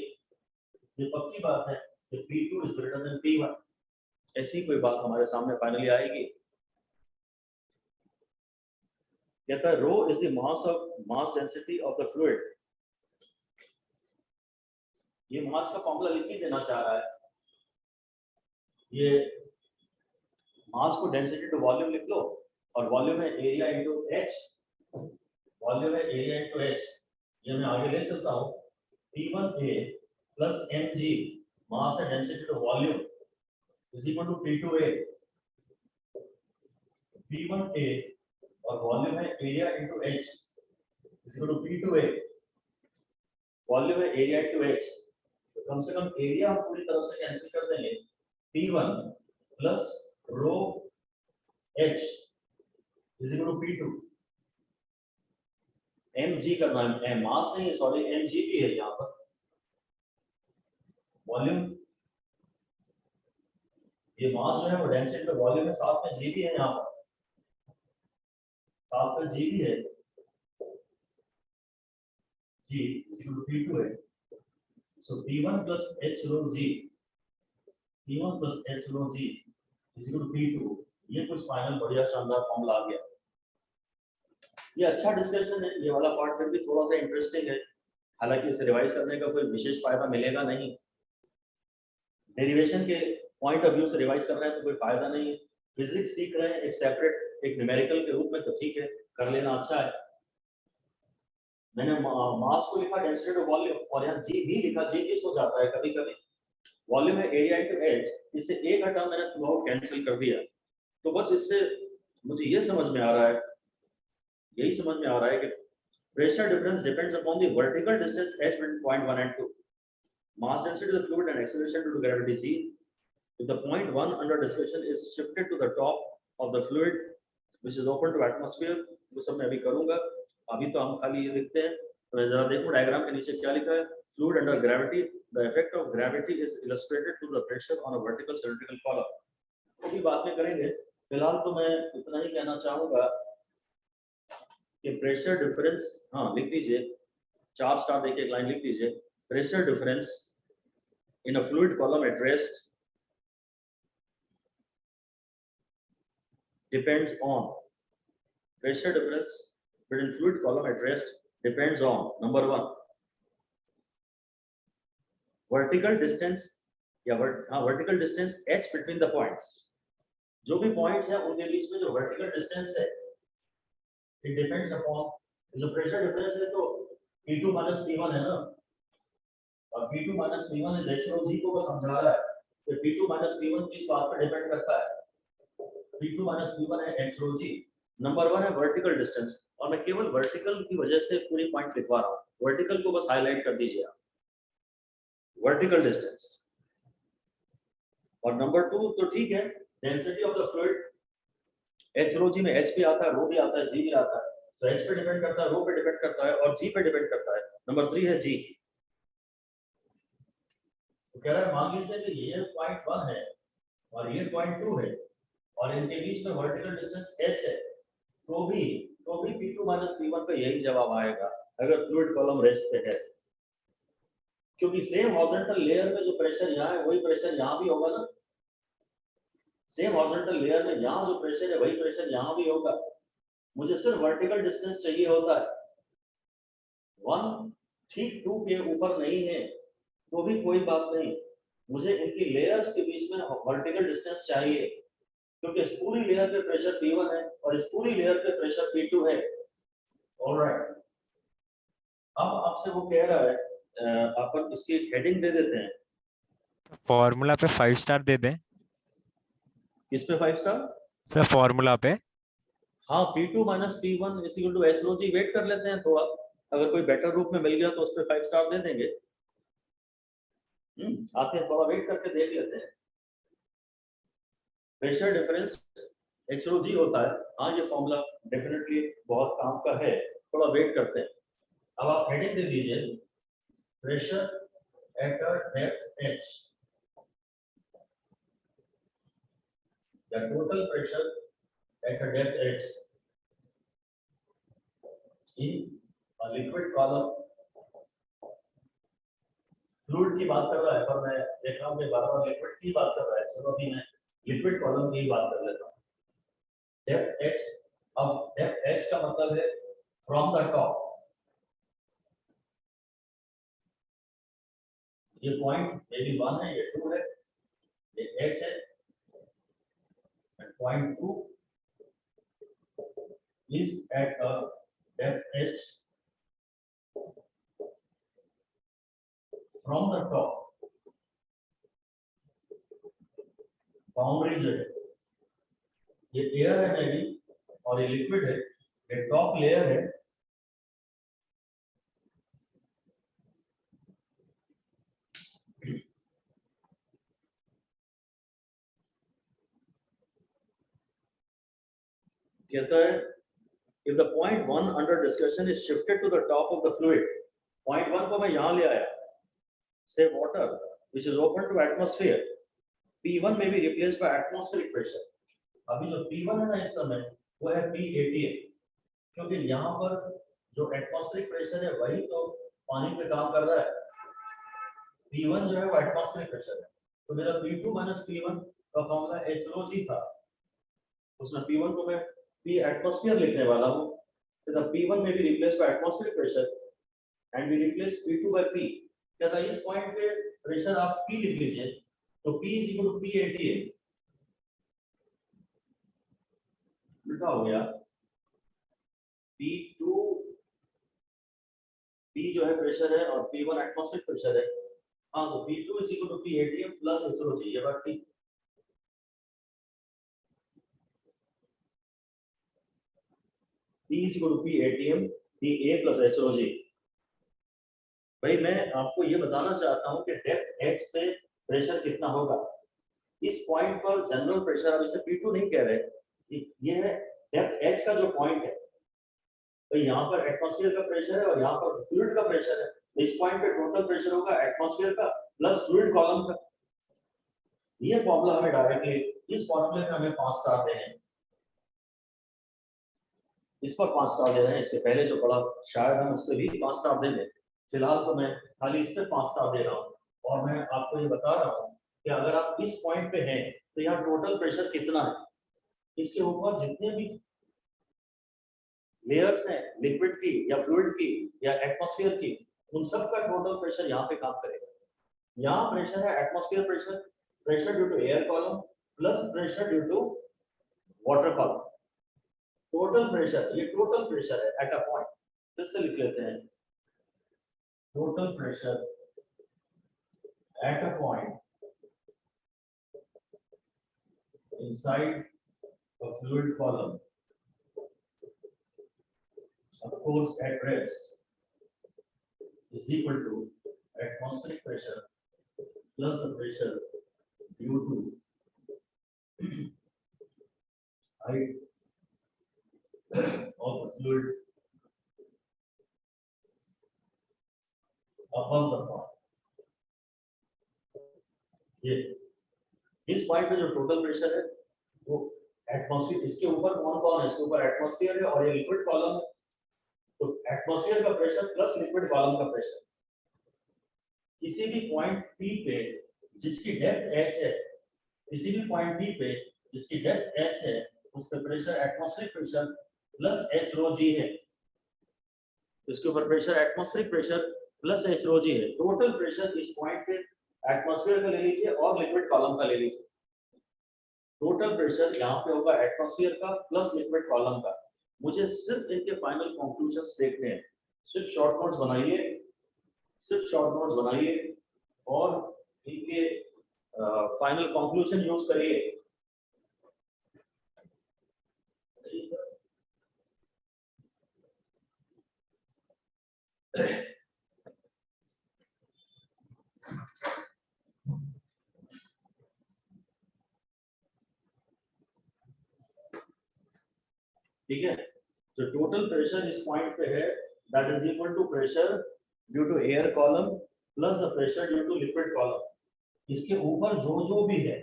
ये पक्की बात है कि P2 is greater than P1। ऐसी कोई बात हमारे सामने फाइनली आएगी। कहता है rho is the mass density of the fluid. ये मास का फॉर्मूला लिख ही देना चाह रहा है, ये मास को डेंसिटी टू वॉल्यूम लिख लो और वॉल्यूम है एरिया इनटू h, वॉल्यूम है एरिया इनटू h। ये मैं आगे लिख सकता हूँ P1A प्लस mg मास है density to volume is equal to P2A। P1A और वॉल्यूम है area into h is equal to P2A। Volume है एरिया इनटू h, तो कम से कम एरिया हम पूरी तरफ से कैंसिल कर देंगे। P1 plus rho h is equal to P2। mg करना है, मास नहीं है सॉरी mg भी है यहाँ पर। वॉल्यूम ये मास जो है वो डेंसिटी पे वॉल्यूम है, साथ में g भी है यहाँ पर, साथ में g भी है, g is equal to P2 है। So P1 plus h rho g, P1 plus h rho g is equal to P2। ये कुछ फाइनल बढ़िया शानदार फॉर्मूला आ गया। ये अच्छा डिस्कशन है, ये वाला पार्ट फिर भी थोड़ा सा इंटरेस्टिंग है, हालांकि इसे रिवाइज करने का कोई विशेष फायदा मिलेगा नहीं। डेरिवेशन के पॉइंट ऑफ व्यू से रिवाइज कर रहे हैं तो कोई फायदा नहीं है। फिजिक्स सीख रहे हैं एक सेपरेट एक न्यूमेरिकल के रूप में तो ठीक है, कर लेना अच्छा है। मैंने मास को लिखा डेंसिटी टू वॉल्यूम और यहाँ जी भी लिखा, जी किस हो जाता है कभी कभी, वॉल्यूम है एरिया इनटू h, इसे एक का टर्म मैंने थ्रू आउट कैंसिल कर दिया। तो बस इससे मुझे ये समझ में आ रहा है, यही समझ में आ रहा है कि pressure difference depends upon the vertical distance h between point 1 and 2, mass density of the fluid and acceleration due to gravity c। If the point 1 under discussion is shifted to the top of the fluid which is open to atmosphere, वो सब मैं अभी करूंगा, अभी तो हम खाली ये लिखते हैं। तो जरा देखो डायग्राम के नीचे क्या लिखा है, fluid under gravity, the effect of gravity is illustrated through the pressure on a vertical cylindrical column। वो भी बाद में करेंगे। फिलहाल तो मैं इतना ही कहना चाहूंगा कि प्रेशर डिफरेंस, हाँ लिख दीजिए, 4 स्टार देके एक लाइन लिख दीजिए। Pressure difference in a fluid column at rest depends on pressure difference between fluid column at rest depends on number 1 vertical distance या vertical distance h between the points। जो भी पॉइंट्स है उनके बीच में जो वर्टिकल डिस्टेंस है it depends upon, जो pressure difference है तो P2 minus P1 है ना, और P2 minus P1 इस h rho g को वो समझा रहा है, तो P2 minus P1 किस बात पर डिपेंड करता है, P2 minus P1 है h rho g। नंबर 1 है वर्टिकल डिस्टेंस, और मैं केवल वर्टिकल की वजह से पूरी पॉइंट लिखवा रहा हूँ, वर्टिकल को बस हाईलाइट कर दीजिए आप, वर्टिकल डिस्टेंस। और नंबर 2 तो ठीक है, density of the fluid, h rho g में h भी आता है, rho भी आता है, g भी आता है, तो h पे डिपेंड करता है, rho पे डिपेंड करता है और g पे डिपेंड करता है। नंबर 3 है g। तो कह रहा है मान लीजिए कि ये पॉइंट 1 है और ये पॉइंट 2 है और इनके बीच में वर्टिकल डिस्टेंस h है, तो भी P2 minus P1 का यही जवाब आएगा अगर फ्लूइड कॉलम रेस्ट पे है, क्योंकि सेम हॉरिजॉन्टल लेयर में जो प्रेशर यहाँ है वही प्रेशर यहाँ भी होगा ना, सेम हॉरिजॉन्टल लेयर में यहाँ जो प्रेशर है वही प्रेशर यहाँ भी होगा। मुझे सिर्फ वर्टिकल डिस्टेंस चाहिए होता है, 1 ठीक 2 के ऊपर नहीं है तो भी कोई बात नहीं, मुझे इनकी लेयर्स के बीच में वर्टिकल डिस्टेंस चाहिए, क्योंकि इस पूरी लेयर पे प्रेशर P1 है और इस पूरी लेयर पे प्रेशर P2 है। ऑलराइट, अब आपसे वो कह रहा है अपन इसकी हेडिंग दे देते हैं, फॉर्मूला पे 5 स्टार दे दें। किस पे 5 स्टार? सर फॉर्मूला पे। हाँ, P2 minus P1 is equal to h rho g, wait कर लेते हैं थोड़ा, अगर कोई बेटर रूप में मिल गया तो उस पे 5 स्टार दे देंगे। आते हैं, थोड़ा वेट करके देख लेते हैं। Pressure difference h rho g होता है, हाँ ये फॉर्मूला डेफिनेटली बहुत काम का है, थोड़ा वेट करते हैं। अब आप हेडिंग दे दीजिए, pressure at a depth h, या total pressure at a depth h in a liquid column। Fluid की बात कर रहा है, पर मैं देख रहा हूँ कि बार-बार लिक्विड की बात कर रहा है, चलो अभी मैं लिक्विड कॉलम की बात कर लेता हूँ। डेप्थ h, अब डेप्थ h का मतलब है फ्रॉम द टॉप, ये पॉइंट मे बी 1 है, ये 2 है, ये h है, and point 2 is at a depth h from the top। Boundary जो है ये एयर है मेरी और ये लिक्विड है, ये टॉप लेयर है, कहता है if the point 1 under discussion is shifted to the top of the fluid, point 1 को मैं यहाँ ले आया, say water which is open to atmosphere, P1 may be replaced by atmospheric pressure। अभी जो P1 है ना इस समय वो है P88, क्योंकि यहाँ पर जो एटमॉस्फेरिक प्रेशर है वही तो पानी पे काम कर रहा है, P1 जो है वो एटमॉस्फेरिक प्रेशर है, तो मेरा P2 minus P1 का फॉर्मूला h rho g था, उसमें P1 को मैं P atmosphere लिखने वाला हूँ, तो the P1 may be replaced by atmospheric pressure and we replace P2 by P। क्या था इस पॉइंट पे प्रेशर आप P लिख लीजिए, तो P is equal to P88, उल्टा हो गया, P2 P जो है प्रेशर है और P1 एटमॉस्फेरिक प्रेशर है, हाँ तो P2 is equal to P88 plus h rho g, ये बात ठीक। P is equal to P PA plus h rho g। भाई मैं आपको ये बताना चाहता हूँ कि डेप्थ h पे प्रेशर कितना होगा, इस पॉइंट पर जनरल प्रेशर, अब इसे P2 नहीं कह रहे, ये है डेप्थ h का जो पॉइंट है, तो यहाँ पर एटमॉस्फेयर का प्रेशर है और यहाँ पर फ्लूइड का प्रेशर है, इस पॉइंट पे टोटल प्रेशर होगा एटमॉस्फेयर का प्लस फ्लूइड कॉलम का। ये फॉर्मूला हमें डायरेक्टली इस फॉर्मूले पे हमें 5 स्टार देने हैं, इस पर 5 स्टार दे रहे हैं। इसके पहले जो पढ़ा शायद हम उस पर भी 5 स्टार दे दें, फिलहाल तो मैं खाली इस पे 5 स्टार दे रहा हूँ। और मैं आपको ये बता रहा हूँ कि अगर आप इस पॉइंट पे हैं तो यहाँ टोटल प्रेशर कितना है, इसके ऊपर जितने भी लेयर्स हैं लिक्विड की या फ्लूइड की या एटमॉस्फेयर की, उन सब का टोटल प्रेशर यहाँ पे काम करेगा। यहाँ प्रेशर है atmosphere pressure, pressure due to air column plus pressure due to water column. Total pressure, ये टोटल प्रेशर है एट अ पॉइंट। फिर से लिख लेते हैं, total pressure at a point inside a fluid column, of course at rest, is equal to atmospheric pressure plus the pressure due to height of the fluid above the point. ये इस point पे जो total pressure है वो atmosphere, इसके ऊपर कौन कौन है, इसके ऊपर एटमॉस्फेयर है और ये लिक्विड कॉलम है, तो एटमॉस्फेयर का प्रेशर प्लस लिक्विड कॉलम का प्रेशर। किसी भी पॉइंट P पे जिसकी डेप्थ h है, किसी भी पॉइंट P पे जिसकी डेप्थ h है, उस पे pressure atmospheric pressure plus h rho g है। इसके ऊपर pressure atmospheric pressure plus h rho g है। टोटल प्रेशर इस पॉइंट पे एटमॉस्फेयर का ले लीजिए और लिक्विड कॉलम का ले लीजिए। टोटल प्रेशर यहाँ पे होगा एटमॉस्फेयर का प्लस लिक्विड कॉलम का। मुझे सिर्फ इनके फाइनल कंक्लूजन्स देखने हैं, सिर्फ शॉर्ट नोट्स बनाइए, सिर्फ शॉर्ट नोट्स बनाइए और इनके फाइनल कंक्लूजन यूज करिए। ठीक है, जो टोटल प्रेशर इस पॉइंट पे है that is equal to pressure due to air column plus the pressure due to liquid column. इसके ऊपर जो भी है,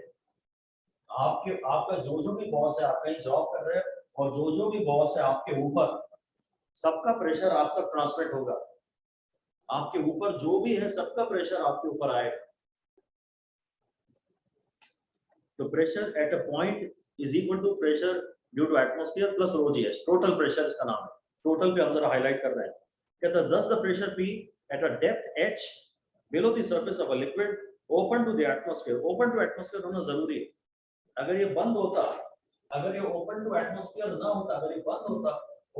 आपका जो भी बॉस है, आप कहीं जॉब कर रहे हैं और जो भी बॉस है आपके ऊपर, सबका प्रेशर आप तक ट्रांसमिट होगा। आपके ऊपर जो भी है सबका प्रेशर आपके ऊपर आएगा। तो pressure at a point is equal to pressure due to atmosphere plus rho g h. Total pressure इसका नाम है। टोटल पे हम जरा हाईलाइट कर रहे हैं। कहता है thus the pressure P at a depth h below the surface of a liquid open to the atmosphere। open to atmosphere होना जरूरी है। अगर ये बंद होता, अगर ये ओपन टू एटमॉस्फेयर ना होता, अगर ये बंद होता,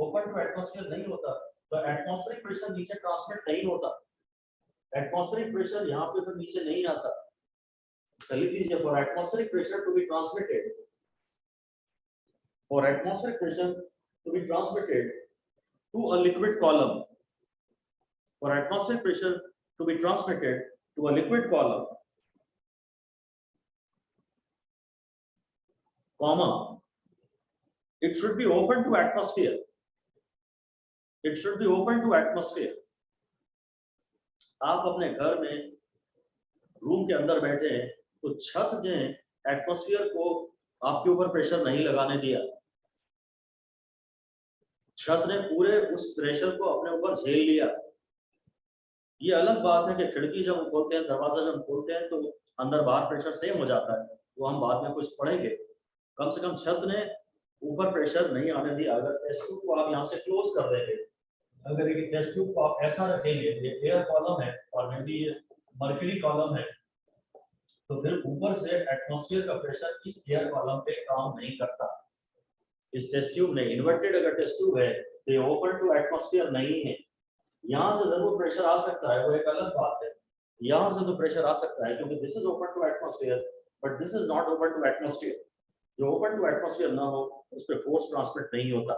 ओपन टू एटमॉस्फेयर नहीं होता, तो एटमॉस्फेरिक प्रेशर नीचे ट्रांसमिट नहीं होता। एटमॉस्फेरिक प्रेशर यहाँ पे फिर नीचे नहीं आता। लिख लीजिए, for atmospheric pressure to be transmitted, for atmospheric pressure to be transmitted to a liquid column, for atmospheric pressure to be transmitted to a liquid column, comma, it should be open to atmosphere, it should be open to atmosphere। आप अपने घर में room के अंदर बैठे हैं तो छत ने एटमॉस्फेयर को आपके ऊपर प्रेशर नहीं लगाने दिया, छत ने पूरे उस प्रेशर को अपने ऊपर झेल लिया। ये अलग बात है कि खिड़की जब हम खोलते हैं, दरवाजा जब खोलते हैं तो अंदर बाहर प्रेशर सेम हो जाता है, वो हम बाद में कुछ पढ़ेंगे। कम से कम छत ने ऊपर प्रेशर नहीं आने दिया। अगर टेस्ट ट्यूब को आप यहाँ से क्लोज कर देंगे, अगर ये टेस्ट ट्यूब को आप ऐसा रखेंगे, ये एयर कॉलम है और मे बी ये मर्क्यूरी कॉलम है, तो फिर ऊपर से एटमॉस्फेयर का प्रेशर इस एयर कॉलम पे काम नहीं करता। इस टेस्ट ट्यूब ने, इन्वर्टेड अगर टेस्ट ट्यूब है तो ये ओपन टू एटमॉस्फेयर नहीं है। यहाँ से जरूर प्रेशर आ सकता है, वो एक अलग बात है। यहाँ से तो प्रेशर आ सकता है क्योंकि this is open to atmosphere, but this is not open to atmosphere. जो ओपन टू एटमॉस्फेयर ना हो उस पर फोर्स ट्रांसमिट नहीं होता।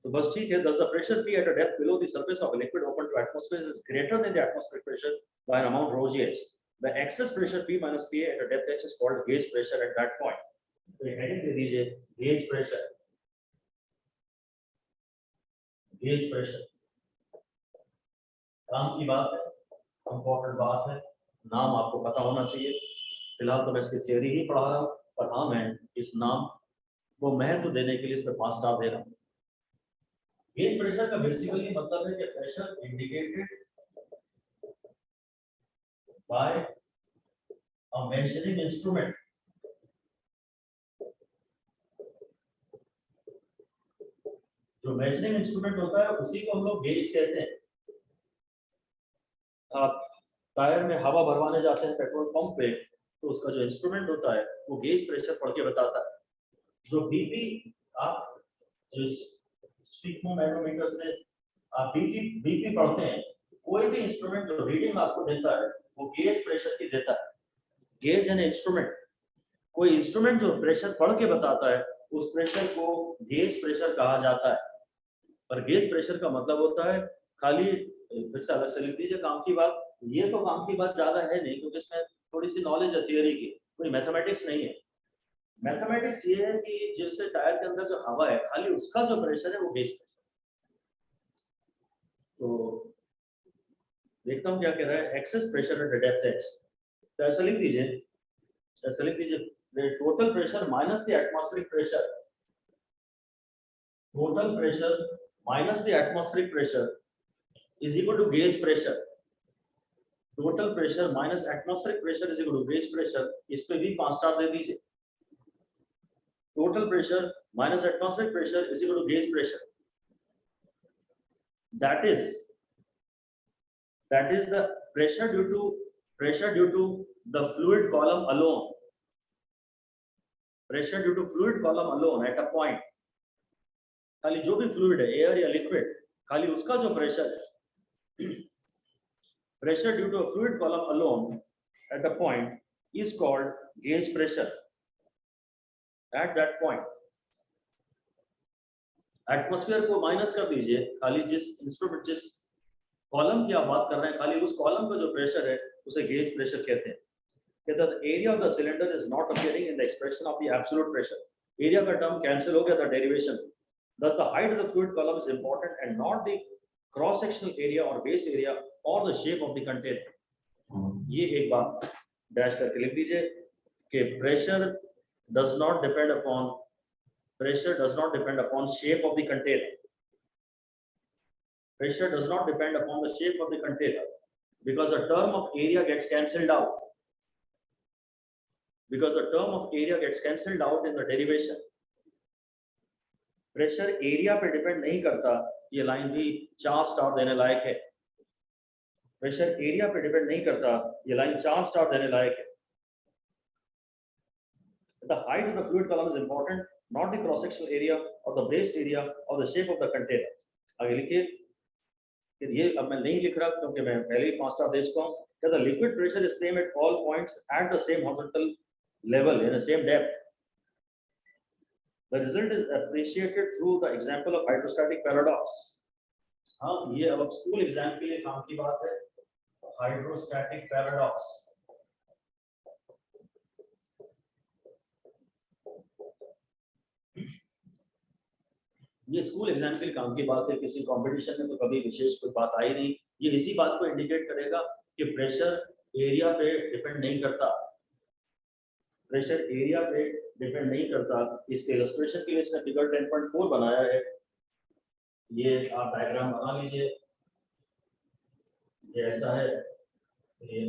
तो बस ठीक है, thus the pressure P at a depth below the surface of a liquid open to atmosphere is greater than the atmospheric pressure by an amount rho g h. The excess pressure P minus Pa at a depth h is called gauge pressure at that point। तो ये heading दे दीजिए, gauge pressure. Gauge pressure काम की बात है, important बात है, नाम आपको पता होना चाहिए। फिलहाल तो मैं इसकी थियोरी ही पढ़ा रहा हूँ, पर हाँ मैं इस नाम को महत्व देने के लिए इस पर 5 स्टार दे रहा हूँ। गेज प्रेशर का बेसिकली मतलब है कि pressure indicated by a measuring instrument. जो मेजरिंग इंस्ट्रूमेंट होता है उसी को हम लोग गेज कहते हैं। आप टायर में हवा भरवाने जाते हैं पेट्रोल पंप पे, तो उसका जो इंस्ट्रूमेंट होता है वो गेज प्रेशर पढ़ के बताता है। जो बीपी आप जो स्पिग्मोमैनोमीटर से आप बीपी पढ़ते हैं, कोई भी इंस्ट्रूमेंट जो रीडिंग आपको देता है वो गेज प्रेशर की देता है। गेज एंड इंस्ट्रूमेंट, कोई इंस्ट्रूमेंट जो प्रेशर पढ़ के बताता है उस प्रेशर को गेज प्रेशर कहा जाता है। पर गेज प्रेशर का मतलब होता है खाली, फिर से अलग से लिख दीजिए काम की बात, ये तो काम की बात ज्यादा है नहीं क्योंकि इसमें थोड़ी सी नॉलेज है थियोरी की, कोई मैथमेटिक्स नहीं है। मैथमेटिक्स ये है कि जैसे टायर के अंदर जो हवा है खाली उसका जो प्रेशर है वो गेज प्रेशर। तो देखता हूँ क्या कह रहा है, excess pressure at depth H, तो ऐसा लिख दीजिए, ऐसा लिख दीजिए total pressure minus the atmospheric pressure, total pressure minus the atmospheric pressure is equal to gauge pressure. Total pressure minus atmospheric pressure is equal to gauge pressure. इस पे भी 5 स्टार दे दीजिए। Total pressure minus atmospheric pressure is equal to gauge pressure. That is the pressure due to the fluid column alone. Pressure due to fluid column alone at a point. खाली जो भी fluid है, air या liquid, खाली उसका जो pressure है, pressure due to a fluid column alone at a point is called gauge pressure. At that point, atmosphere को माइनस कर दीजिए, खाली जिस इंस्ट्रूमेंट जिस कॉलम की आप बात कर रहे हैं खाली उस कॉलम का जो प्रेशर है उसे गेज प्रेशर कहते हैं। कहता है area of the cylinder is not appearing in the expression of the absolute pressure. Area का टर्म कैंसिल हो गया था derivation. Thus the height of the fluid column is important and not the cross sectional area or base area or the shape of the container. ये एक बात dash करके लिख दीजिए कि pressure does not depend upon shape of the container. Pressure does not depend upon the shape of the container because the term of area gets cancelled out. Because the term of area gets cancelled out in the derivation. Pressure area पे depend नहीं करता, ये line भी 4 star देने लायक है। Pressure area पे depend नहीं करता, ये लाइन 4 स्टार देने लायक है। The height of the fluid column is important, not the cross sectional area or the base area or the shape of the container. आगे लिखिए, फिर ये अब मैं नहीं लिख रहा क्योंकि मैं पहले ही 5 स्टार दे चुका हूँ। The liquid pressure is same at all points at the same horizontal level in the same depth. The result is appreciated through the example of hydrostatic paradox. हाँ, ये अब स्कूल एग्जाम के लिए काम की बात है। हाइड्रोस्टैटिक पैराडॉक्स, ये स्कूल एग्जाम के लिए काम की बात है। किसी कंपटीशन में तो कभी विशेष कोई बात आई नहीं। ये इसी बात को इंडिकेट करेगा कि प्रेशर एरिया पे डिपेंड नहीं करता, प्रेशर एरिया पे डिपेंड नहीं करता। इसके इलस्ट्रेशन के लिए इसने फिगर 10.4 बनाया है। ये आप डायग्राम बना लीजिए, ये ऐसा है, ये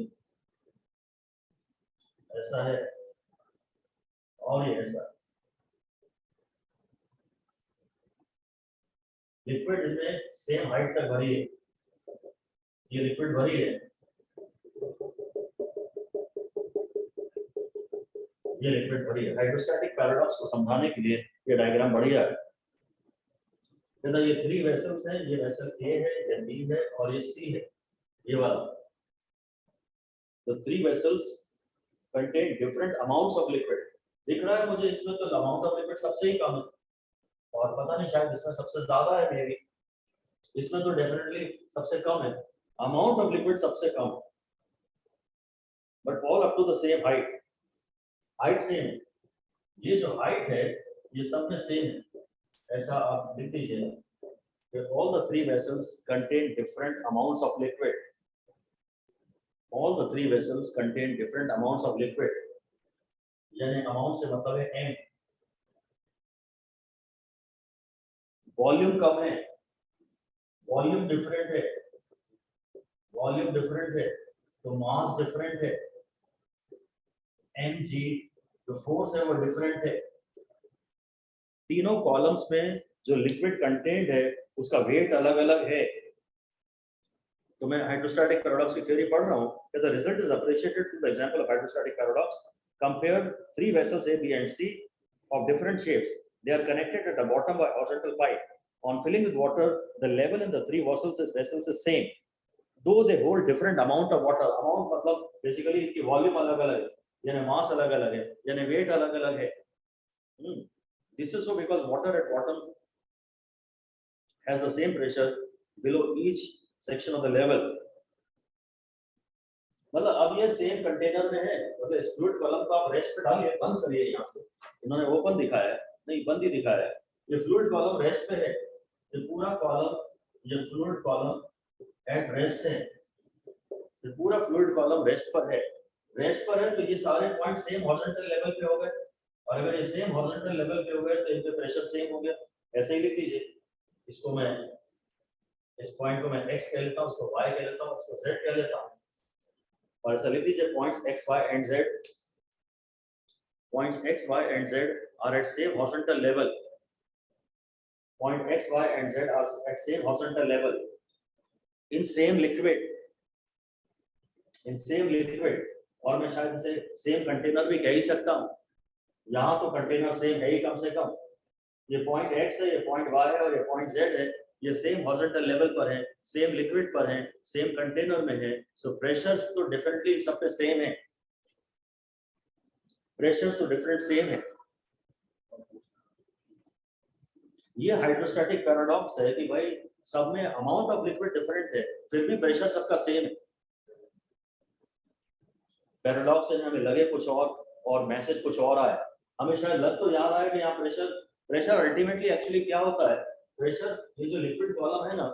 ऐसा है और ये ऐसा। लिक्विड इसमें सेम हाइट तक भरी है, ये लिक्विड भरी है, ये लिक्विड भरी है। हाइड्रोस्टैटिक पैराडॉक्स को समझाने के लिए ये डायग्राम बढ़िया है। ये 3 वेसल्स हैं, ये वेसल ए है, ये बी है और ये सी है, ये वाला। तो 3 vessels contain different amounts of liquid. दिख रहा है मुझे इसमें तो अमाउंट ऑफ लिक्विड सबसे ही कम है, और पता नहीं शायद इसमें सबसे ज्यादा है मेरी, इसमें तो डेफिनेटली सबसे कम है। अमाउंट ऑफ लिक्विड सबसे कम, but all up to the same height, height same है। ये जो हाइट है ये सब में सेम है, ऐसा आप लिख दीजिए। All the 3 vessels contain different amounts of liquid. All the 3 vessels contain different amounts of liquid. यानी अमाउंट से मतलब है एम। वॉल्यूम कम है, वॉल्यूम डिफरेंट है, वॉल्यूम डिफरेंट है तो मास डिफरेंट है, एम जी जो फोर्स है वो डिफरेंट है। तीनों कॉलम्स में जो लिक्विड कंटेंट है उसका वेट अलग अलग है। तो मैं हाइड्रोस्टैटिक पैराडॉक्स की थ्योरी पढ़ रहा हूँ। The result is appreciated from the example of hydrostatic paradox. Compare three vessels A, B and C of different shapes. They are connected at the bottom by horizontal pipe. On filling with water, the level in the three vessels is same, though they hold different amount of water. Amount मतलब basically इनकी volume अलग अलग है, यानी मास अलग अलग है, यानी वेट अलग अलग है। This is so because water at bottom has the same pressure below each section of the level. मतलब अब ये सेम कंटेनर में है, मतलब इस फ्लूइड कॉलम को आप रेस्ट पे डालिए, बंद करिए। यहाँ से इन्होंने ओपन दिखाया है, नहीं बंद ही दिखाया है। ये फ्लूइड कॉलम रेस्ट पे है, ये पूरा कॉलम, ये फ्लूइड कॉलम एट रेस्ट है, ये पूरा फ्लूइड कॉलम रेस्ट पर है। रेस्ट पर है तो ये सारे पॉइंट सेम हॉरिजॉन्टल लेवल पे हो गए, और अगर ये सेम हॉरिजॉन्टल लेवल पे हो गए तो इनके प्रेशर सेम हो गया। ऐसे ही लिख दीजिए, इसको मैं, इस पॉइंट को मैं x कह लेता हूँ, उसको y कह लेता हूँ, उसको z कह लेता हूँ, और ऐसा लिख दीजिए points x, y and z, points x, y and z are at same horizontal level. Point x, y and z are at same horizontal level in same liquid, in same liquid। और मैं शायद इसे same container भी कह ही सकता हूँ। यहाँ तो कंटेनर सेम है ही कम से कम। ये पॉइंट x है, ये पॉइंट y है और ये पॉइंट z है। ये सेम हॉरिजॉन्टल लेवल पर है, सेम लिक्विड पर है, सेम कंटेनर में है। सो प्रेशर्स तो डिफरेंटली सब पे सेम है, प्रेशर्स तो डिफरेंट सेम है। ये हाइड्रोस्टैटिक पैराडॉक्स है कि भाई सब में अमाउंट ऑफ लिक्विड डिफरेंट है, फिर भी प्रेशर सबका सेम है। पैराडॉक्स से हमें लगे कुछ और मैसेज कुछ और आया। हमें शायद लग तो याद आया कि यहाँ प्रेशर अल्टीमेटली एक्चुअली क्या होता है। प्रेशर, ये जो लिक्विड कॉलम है ना,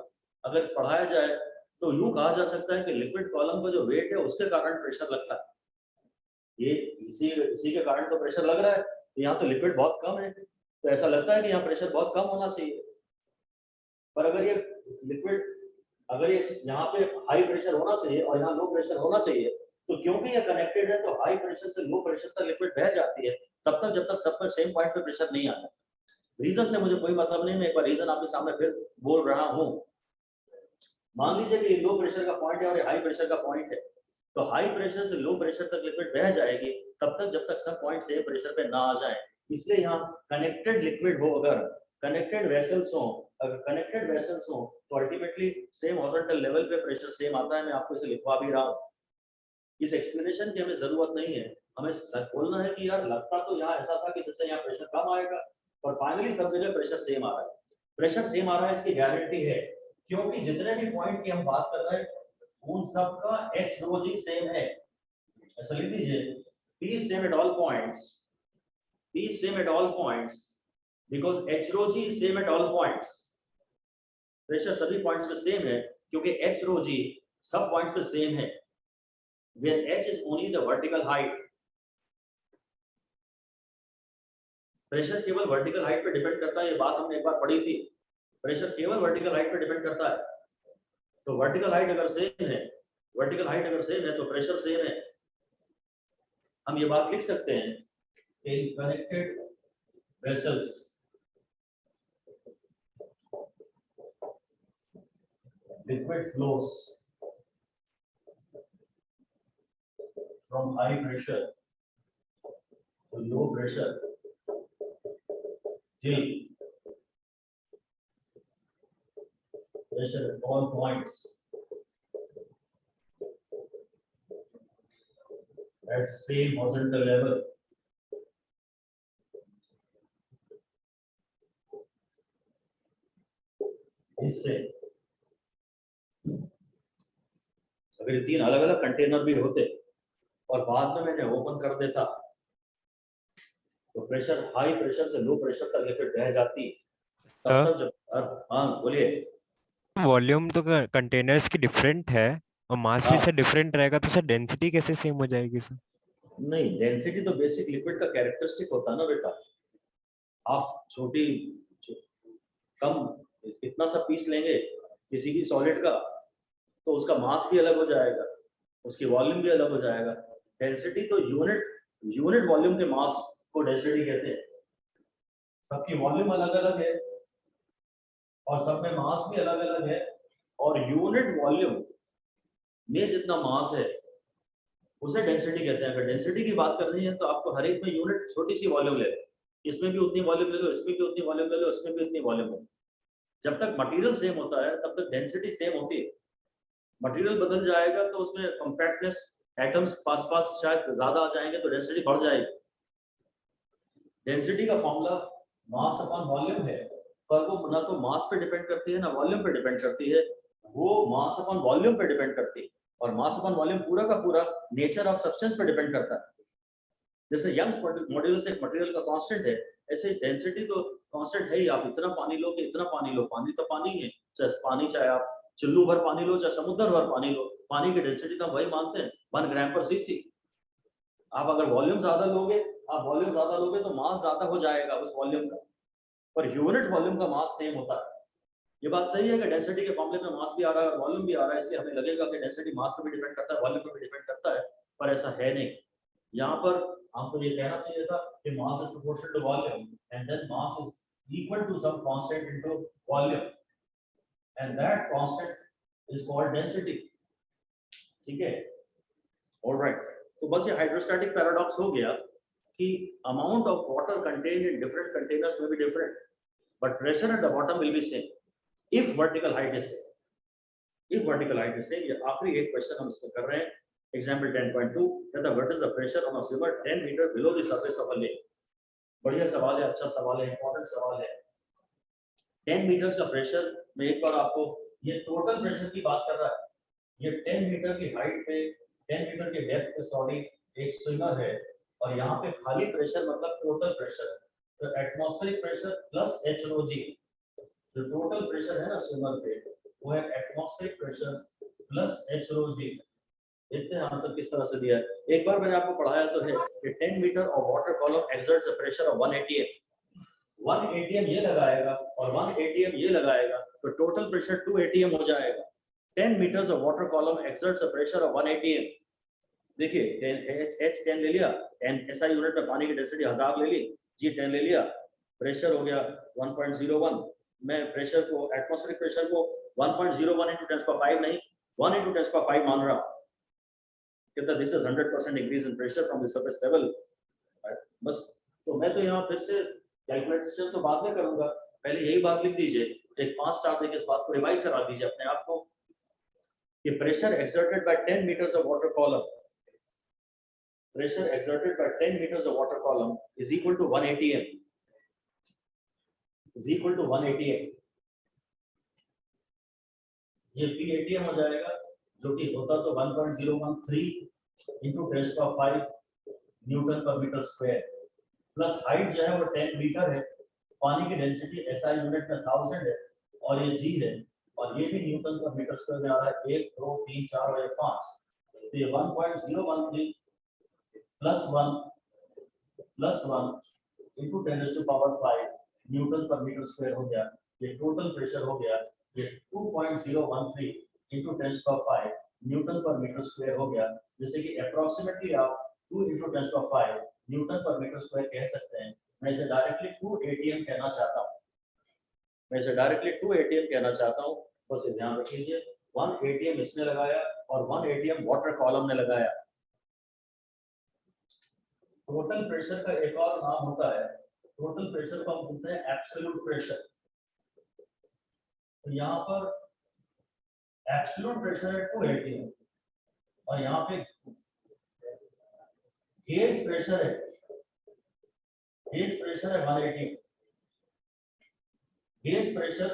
अगर पढ़ाया जाए तो यूं कहा जा सकता है कि लिक्विड कॉलम का जो वेट है उसके कारण प्रेशर लगता है। ये इसी के कारण तो प्रेशर लग रहा है। तो यहाँ तो लिक्विड बहुत कम है, तो ऐसा लगता है कि यहाँ प्रेशर बहुत कम होना चाहिए। पर अगर ये लिक्विड, अगर ये यहाँ पे हाई प्रेशर होना चाहिए और यहाँ लो प्रेशर होना चाहिए, तो क्योंकि ये कनेक्टेड है तो हाई प्रेशर से लो प्रेशर तक लिक्विड बह जाती है, तब तक जब तक सब पर सेम पॉइंट पे प्रेशर नहीं आता। रीजन से मुझे कोई मतलब नहीं, मैं एक बार रीजन आपके सामने फिर बोल रहा हूँ। मान लीजिए कि लो प्रेशर का पॉइंट है और हाई प्रेशर का पॉइंट है, तो हाई प्रेशर से लो प्रेशर तक लिक्विड बह जाएगी तब तक जब तक सब पॉइंट सेम प्रेशर पे ना आ जाए। इसलिए यहाँ कनेक्टेड लिक्विड हो, अगर कनेक्टेड वेसल्स हो, तो अल्टीमेटली सेम हॉरिजॉन्टल लेवल पे प्रेशर सेम आता है। मैं आपको इसे लिखवा भी रहा हूँ। इस एक्सप्लेनेशन की हमें जरूरत नहीं है, हमें बोलना है कि यार लगता तो यहाँ ऐसा था कि जैसे यहाँ प्रेशर कम आएगा, और फाइनली सब जगह प्रेशर सेम आ रहा है। प्रेशर सेम आ रहा है इसकी गारंटी है, क्योंकि जितने भी पॉइंट की हम बात कर रहे हैं उन सब का x rho g सेम है। ऐसा लिख दीजिए, P is same at all points, P is same at all points because h rho g is same at all points। Pressure सभी पॉइंट्स पे सेम है क्योंकि h rho g सब points पे सेम है, where h is only the vertical height। Pressure केवल vertical height पे depend करता है, ये बात हमने एक बार पढ़ी थी। प्रेशर केवल वर्टिकल हाइट पे डिपेंड करता है। तो वर्टिकल हाइट अगर सेम है, तो प्रेशर सेम है। हम ये बात लिख सकते हैं, in connected vessels liquid flows from high pressure to low pressure till pressure at all points at same horizontal level। इससे अगर ये तीन अलग अलग कंटेनर भी होते और बाद में मैंने ओपन कर देता तो प्रेशर, हाई प्रेशर से लो प्रेशर तक लिक्विड बह जाती। तब तक जब, हाँ बोलिए। वॉल्यूम तो कंटेनर्स की डिफरेंट है और मास भी हाँ से डिफरेंट रहेगा, तो सर डेंसिटी कैसे सेम हो जाएगी सर? नहीं, डेंसिटी तो बेसिक लिक्विड का कैरेक्टरिस्टिक होता है ना बेटा। आप छोटी कम इतना सा पीस लेंगे किसी भी सॉलिड का तो उसका मास भी अलग हो जाएगा, उसकी वॉल्यूम भी अलग हो जाएगा। डेंसिटी तो यूनिट वॉल्यूम के मास को डेंसिटी कहते हैं। सबकी वॉल्यूम अलग अलग है और सब में मास भी अलग अलग है, और यूनिट वॉल्यूम में जितना मास है उसे डेंसिटी कहते हैं। अगर डेंसिटी की बात करनी है तो आपको हर एक में यूनिट छोटी सी वॉल्यूम ले लो, इसमें भी उतनी वॉल्यूम ले लो, इसमें भी उतनी वॉल्यूम ले लो, इसमें भी उतनी वॉल्यूम ले लो। जब तक मटेरियल सेम होता है तब तक डेंसिटी सेम होती है। मटेरियल बदल जाएगा तो उसमें कॉम्पैक्टनेस, एटम्स पास पास शायद ज्यादा आ जाएंगे तो डेंसिटी बढ़ जाएगी। डेंसिटी का फॉर्मूला मास अपॉन वॉल्यूम है, पर वो ना तो मास पे डिपेंड करती है ना वॉल्यूम पे डिपेंड करती है, वो मास अपॉन वॉल्यूम पे डिपेंड करती है। और मास अपॉन वॉल्यूम पूरा का पूरा नेचर ऑफ सब्सटेंस पे डिपेंड करता है। जैसे यंग्स मॉड्यूलस एक मटेरियल का कांस्टेंट है, ऐसे डेंसिटी तो कांस्टेंट है ही। आप इतना पानी लो कि इतना पानी लो, पानी तो पानी है, चाहे आप चुल्लू भर पानी लो चाहे समुद्र भर पानी लो, पानी की डेंसिटी तो हम वही मानते हैं 1 ग्राम पर सीसी। आप अगर वॉल्यूम ज्यादा लोगे तो मास ज्यादा हो जाएगा उस वॉल्यूम का, पर यूनिट वॉल्यूम का मास सेम होता है। ये बात सही है कि डेंसिटी के मामले में मास भी आ रहा है और वॉल्यूम भी आ रहा है, इसलिए हमें लगेगा कि डेंसिटी मास पर भी डिपेंड करता है, वॉल्यूम पर भी डिपेंड करता है, पर ऐसा है नहीं। यहाँ पर हमको ये कहना चाहिए था कि mass is proportional to volume and then mass is equal to some constant into volume and that constant is called density. ठीक है, ऑलराइट। तो बस ये हाइड्रोस्टैटिक पैराडॉक्स हो गया कि amount of water contained in different containers में be different, but pressure at the bottom will be same if vertical height is same. If vertical height is same, ये आखिरी एक क्वेश्चन हम इसमें कर रहे हैं, example 10.2, that what is the pressure on a swimmer 10 meter below the surface of a lake। बढ़िया सवाल है, अच्छा सवाल है, इंपॉर्टेंट सवाल है। 10 मीटर्स का प्रेशर में एक बार आपको ये टोटल प्रेशर की बात कर रहा है। ये 10 मीटर की हाइट पे 10 मीटर के डेप्थ पे सॉरी एक स्विमर है, और यहाँ पे खाली प्रेशर मतलब टोटल प्रेशर, तो एटमॉस्फेरिक प्रेशर प्लस एच रो जी। जो टोटल प्रेशर है ना स्विमर पे वो है एटमॉस्फेरिक प्रेशर प्लस एच रो जी। देखते हैं आंसर किस तरह से दिया है। एक बार मैंने आपको पढ़ाया तो है कि 10 metre of water column exerts a pressure of 1 atm। 1 atm ये लगाएगा और 1 atm ये लगाएगा तो टोटल प्रेशर 2 atm हो जाएगा। 10 metres of water column exerts a pressure of 1 atm। देखिए H 10 ले लिया, SI यूनिट में पानी की डेंसिटी 1000 ले ली, G 10 ले लिया, प्रेशर हो गया 1.01। मैं प्रेशर को एटमॉस्फेरिक प्रेशर को 1.01 into 10⁵ नहीं 1 into 10⁵ मान रहा हूं। कहता this is 100% increase in pressure from the surface level. बस तो मैं तो यहाँ फिर से कैलकुलेशन तो बाद में करूंगा, पहले यही बात लिख दीजिए, एक 5 स्टार देके इस बात को रिवाइज करा दीजिए अपने आप को कि pressure exerted by 10 metres of water column, pressure exerted by 10 metres of water column is equal to 1 atm, is equal to 1 atm। ये P atm हो जाएगा जो कि होता तो 1.013 into 10⁵ न्यूटन पर मीटर स्क्वायर, प्लस हाइट जो है वो 10 मीटर है, पानी की डेंसिटी SI यूनिट में 1000 है और ये G है, और ये भी न्यूटन पर मीटर स्क्वायर में आ रहा है 1 2 3 4 और 5। तो ये 1.013 प्लस 1 into 10⁵ न्यूटन पर मीटर स्क्वायर हो गया। ये टोटल प्रेशर हो गया, ये 2.013 into 10⁵ न्यूटन पर मीटर स्क्वायर हो गया, जैसे कि अप्रोक्सीमेटली आप 2 into 10⁵ न्यूटन पर मीटर स्क्वायर कह सकते हैं। मैं इसे डायरेक्टली 2 atm कहना चाहता हूँ, मैं इसे डायरेक्टली 2 atm कहना चाहता हूँ। बस ध्यान रख लीजिए 1 atm इसने लगाया और 1 atm वाटर कॉलम ने लगाया। टोटल प्रेशर का एक और नाम होता है, टोटल प्रेशर को हम बोलते हैं एब्सोल्यूट प्रेशर। तो यहाँ पर एब्सोल्यूट प्रेशर है 2 atm और यहाँ पे गेज प्रेशर है 1 atm। Gauge pressure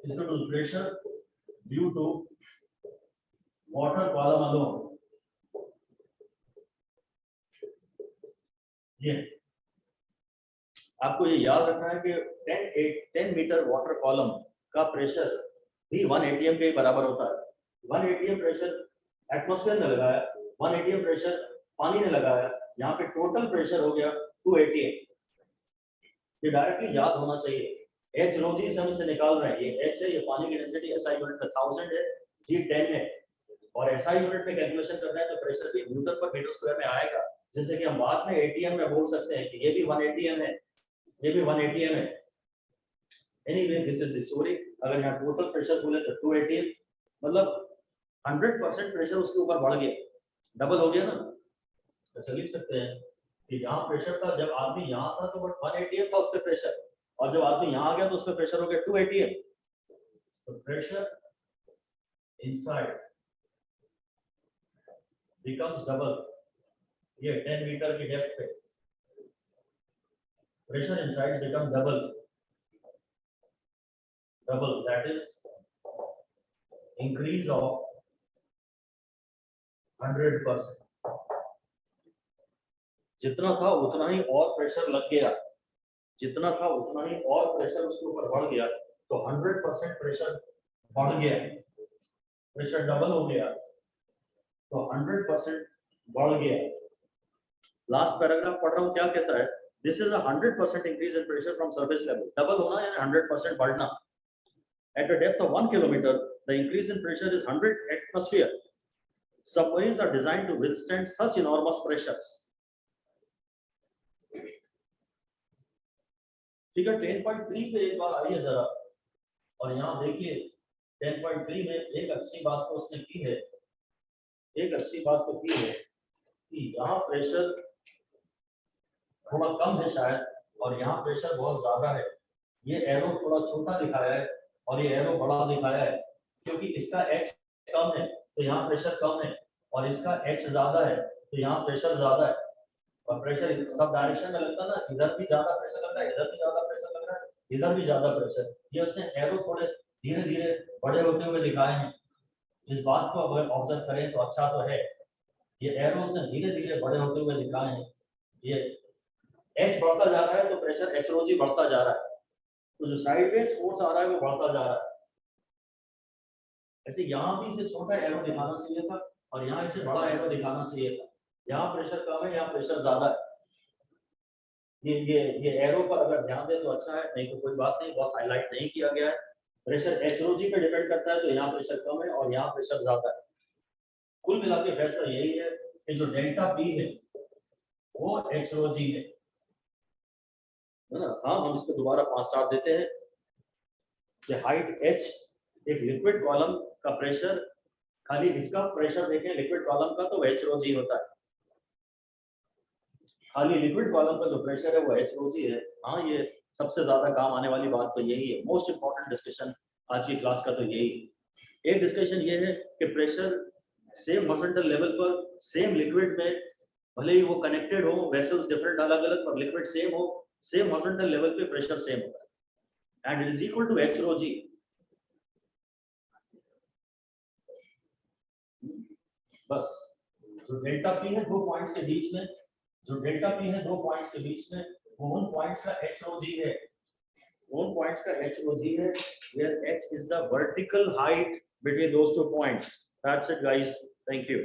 is equal to pressure due to water column alone। ये आपको ये याद रखना है कि 10 मीटर वाटर कॉलम का प्रेशर भी 1 atm के बराबर होता है। 1 atm प्रेशर एटमॉस्फेयर में लगाया, 1 atm प्रेशर पानी ने लगाया, यहाँ पे टोटल प्रेशर हो गया 2 atm। ये डायरेक्टली याद होना चाहिए। H rho g से हम इसे निकाल रहे हैं, ये H है, ये पानी की डेंसिटी SI यूनिट में 1000 है, G 10 है, और SI यूनिट में कैलकुलेशन करना है तो प्रेशर भी न्यूटन पर मीटर स्क्वायर में आएगा, जैसे कि हम बाद में ATM में बोल सकते हैं कि ये भी 1 ATM है, ये भी 1 ATM है। Anyway, this is the story। अगर यहाँ टोटल प्रेशर बोले तो 2 ATM, मतलब 100% प्रेशर उसके ऊपर बढ़ गया, डबल हो गया ना। तो चल लिख सकते हैं कि यहाँ प्रेशर था जब आदमी यहाँ था तो 1 ATM था उस पे प्रेशर, और जब आदमी यहाँ आ गया तो उस पे प्रेशर हो गया 2 ATM। तो प्रेशर इनसाइड becomes double। ये 10 मीटर की डेप्थ पे pressure inside become double, that is increase of 100%। जितना था उतना ही और प्रेशर लग गया, जितना था उतना ही और प्रेशर उसके ऊपर बढ़ गया, तो 100% प्रेशर बढ़ गया, प्रेशर डबल हो गया, तो 100% बढ़ गया। लास्ट पैराग्राफ पढ़ रहा हूँ, क्या कहता है? This is a 100% increase in pressure from surface level. Double होना यानी 100% बढ़ना। At a depth of 1 kilometer, the increase in pressure is 100 atmosphere. Submarines are designed to withstand such enormous pressures. Figure 10.3 पे एक बार आइए जरा, और यहाँ देखिए 10.3 में एक अच्छी बात तो उसने की है, एक अच्छी बात तो की है कि यहाँ प्रेशर थोड़ा कम है शायद, और यहाँ प्रेशर बहुत ज्यादा है। ये एरो थोड़ा छोटा दिखाया है और ये एरो बड़ा दिखाया है, क्योंकि इसका H कम है तो यहाँ प्रेशर कम है, और इसका H ज्यादा है तो यहाँ प्रेशर ज्यादा है। और प्रेशर सब डायरेक्शन में लगता है ना, इधर भी ज्यादा प्रेशर लग रहा है, इधर भी ज्यादा प्रेशर लग रहा है, इधर भी ज्यादा प्रेशर। ये उसने एरो थोड़े धीरे धीरे बड़े होते हुए दिखाए हैं। इस बात को अगर ऑब्जर्व करें तो अच्छा तो है, ये एरो उसने धीरे धीरे बड़े होते हुए दिखाए हैं। ये H बढ़ता जा रहा है तो प्रेशर H rho g बढ़ता जा रहा है, तो जो साइडवेज फोर्स आ रहा है वो बढ़ता जा रहा है। ऐसे यहाँ भी इसे छोटा एरो दिखाना चाहिए था और यहाँ इसे बड़ा एरो दिखाना चाहिए था। यहाँ प्रेशर कम है, यहाँ प्रेशर ज्यादा है। ये एरो पर अगर ध्यान दे तो अच्छा है, नहीं तो कोई बात नहीं, बहुत हाईलाइट नहीं किया गया है। प्रेशर H rho g पे डिपेंड करता है, तो यहाँ प्रेशर कम है और यहाँ प्रेशर ज्यादा है। कुल मिला के फैसला यही है कि जो डेल्टा P है वो H rho g है ना। हाँ, हम इसको दोबारा 5 स्टार देते हैं कि हाइट H, एक लिक्विड कॉलम का प्रेशर, खाली इसका प्रेशर देखें लिक्विड कॉलम का तो H rho g होता है। खाली लिक्विड कॉलम का जो प्रेशर है वो H rho g है। हाँ, ये सबसे ज्यादा काम आने वाली बात तो यही है, मोस्ट इंपॉर्टेंट डिस्कशन आज की क्लास का तो यही है। एक डिस्कशन ये है कि प्रेशर सेम हॉरिजॉन्टल लेवल पर सेम लिक्विड में, भले ही वो कनेक्टेड हो, वेसल्स डिफरेंट अलग अलग, पर लिक्विड सेम हो, सेम हॉरिजॉन्टल लेवल पे प्रेशर सेम होता है, and it is equal to H rho g। बस जो डेल्टा P है दो पॉइंट्स के बीच में, जो डेल्टा P है दो पॉइंट्स के बीच में, वो उन पॉइंट्स का H rho g है, उन पॉइंट्स का H rho g है, where H is the vertical height between those two points। That's it guys, thank you।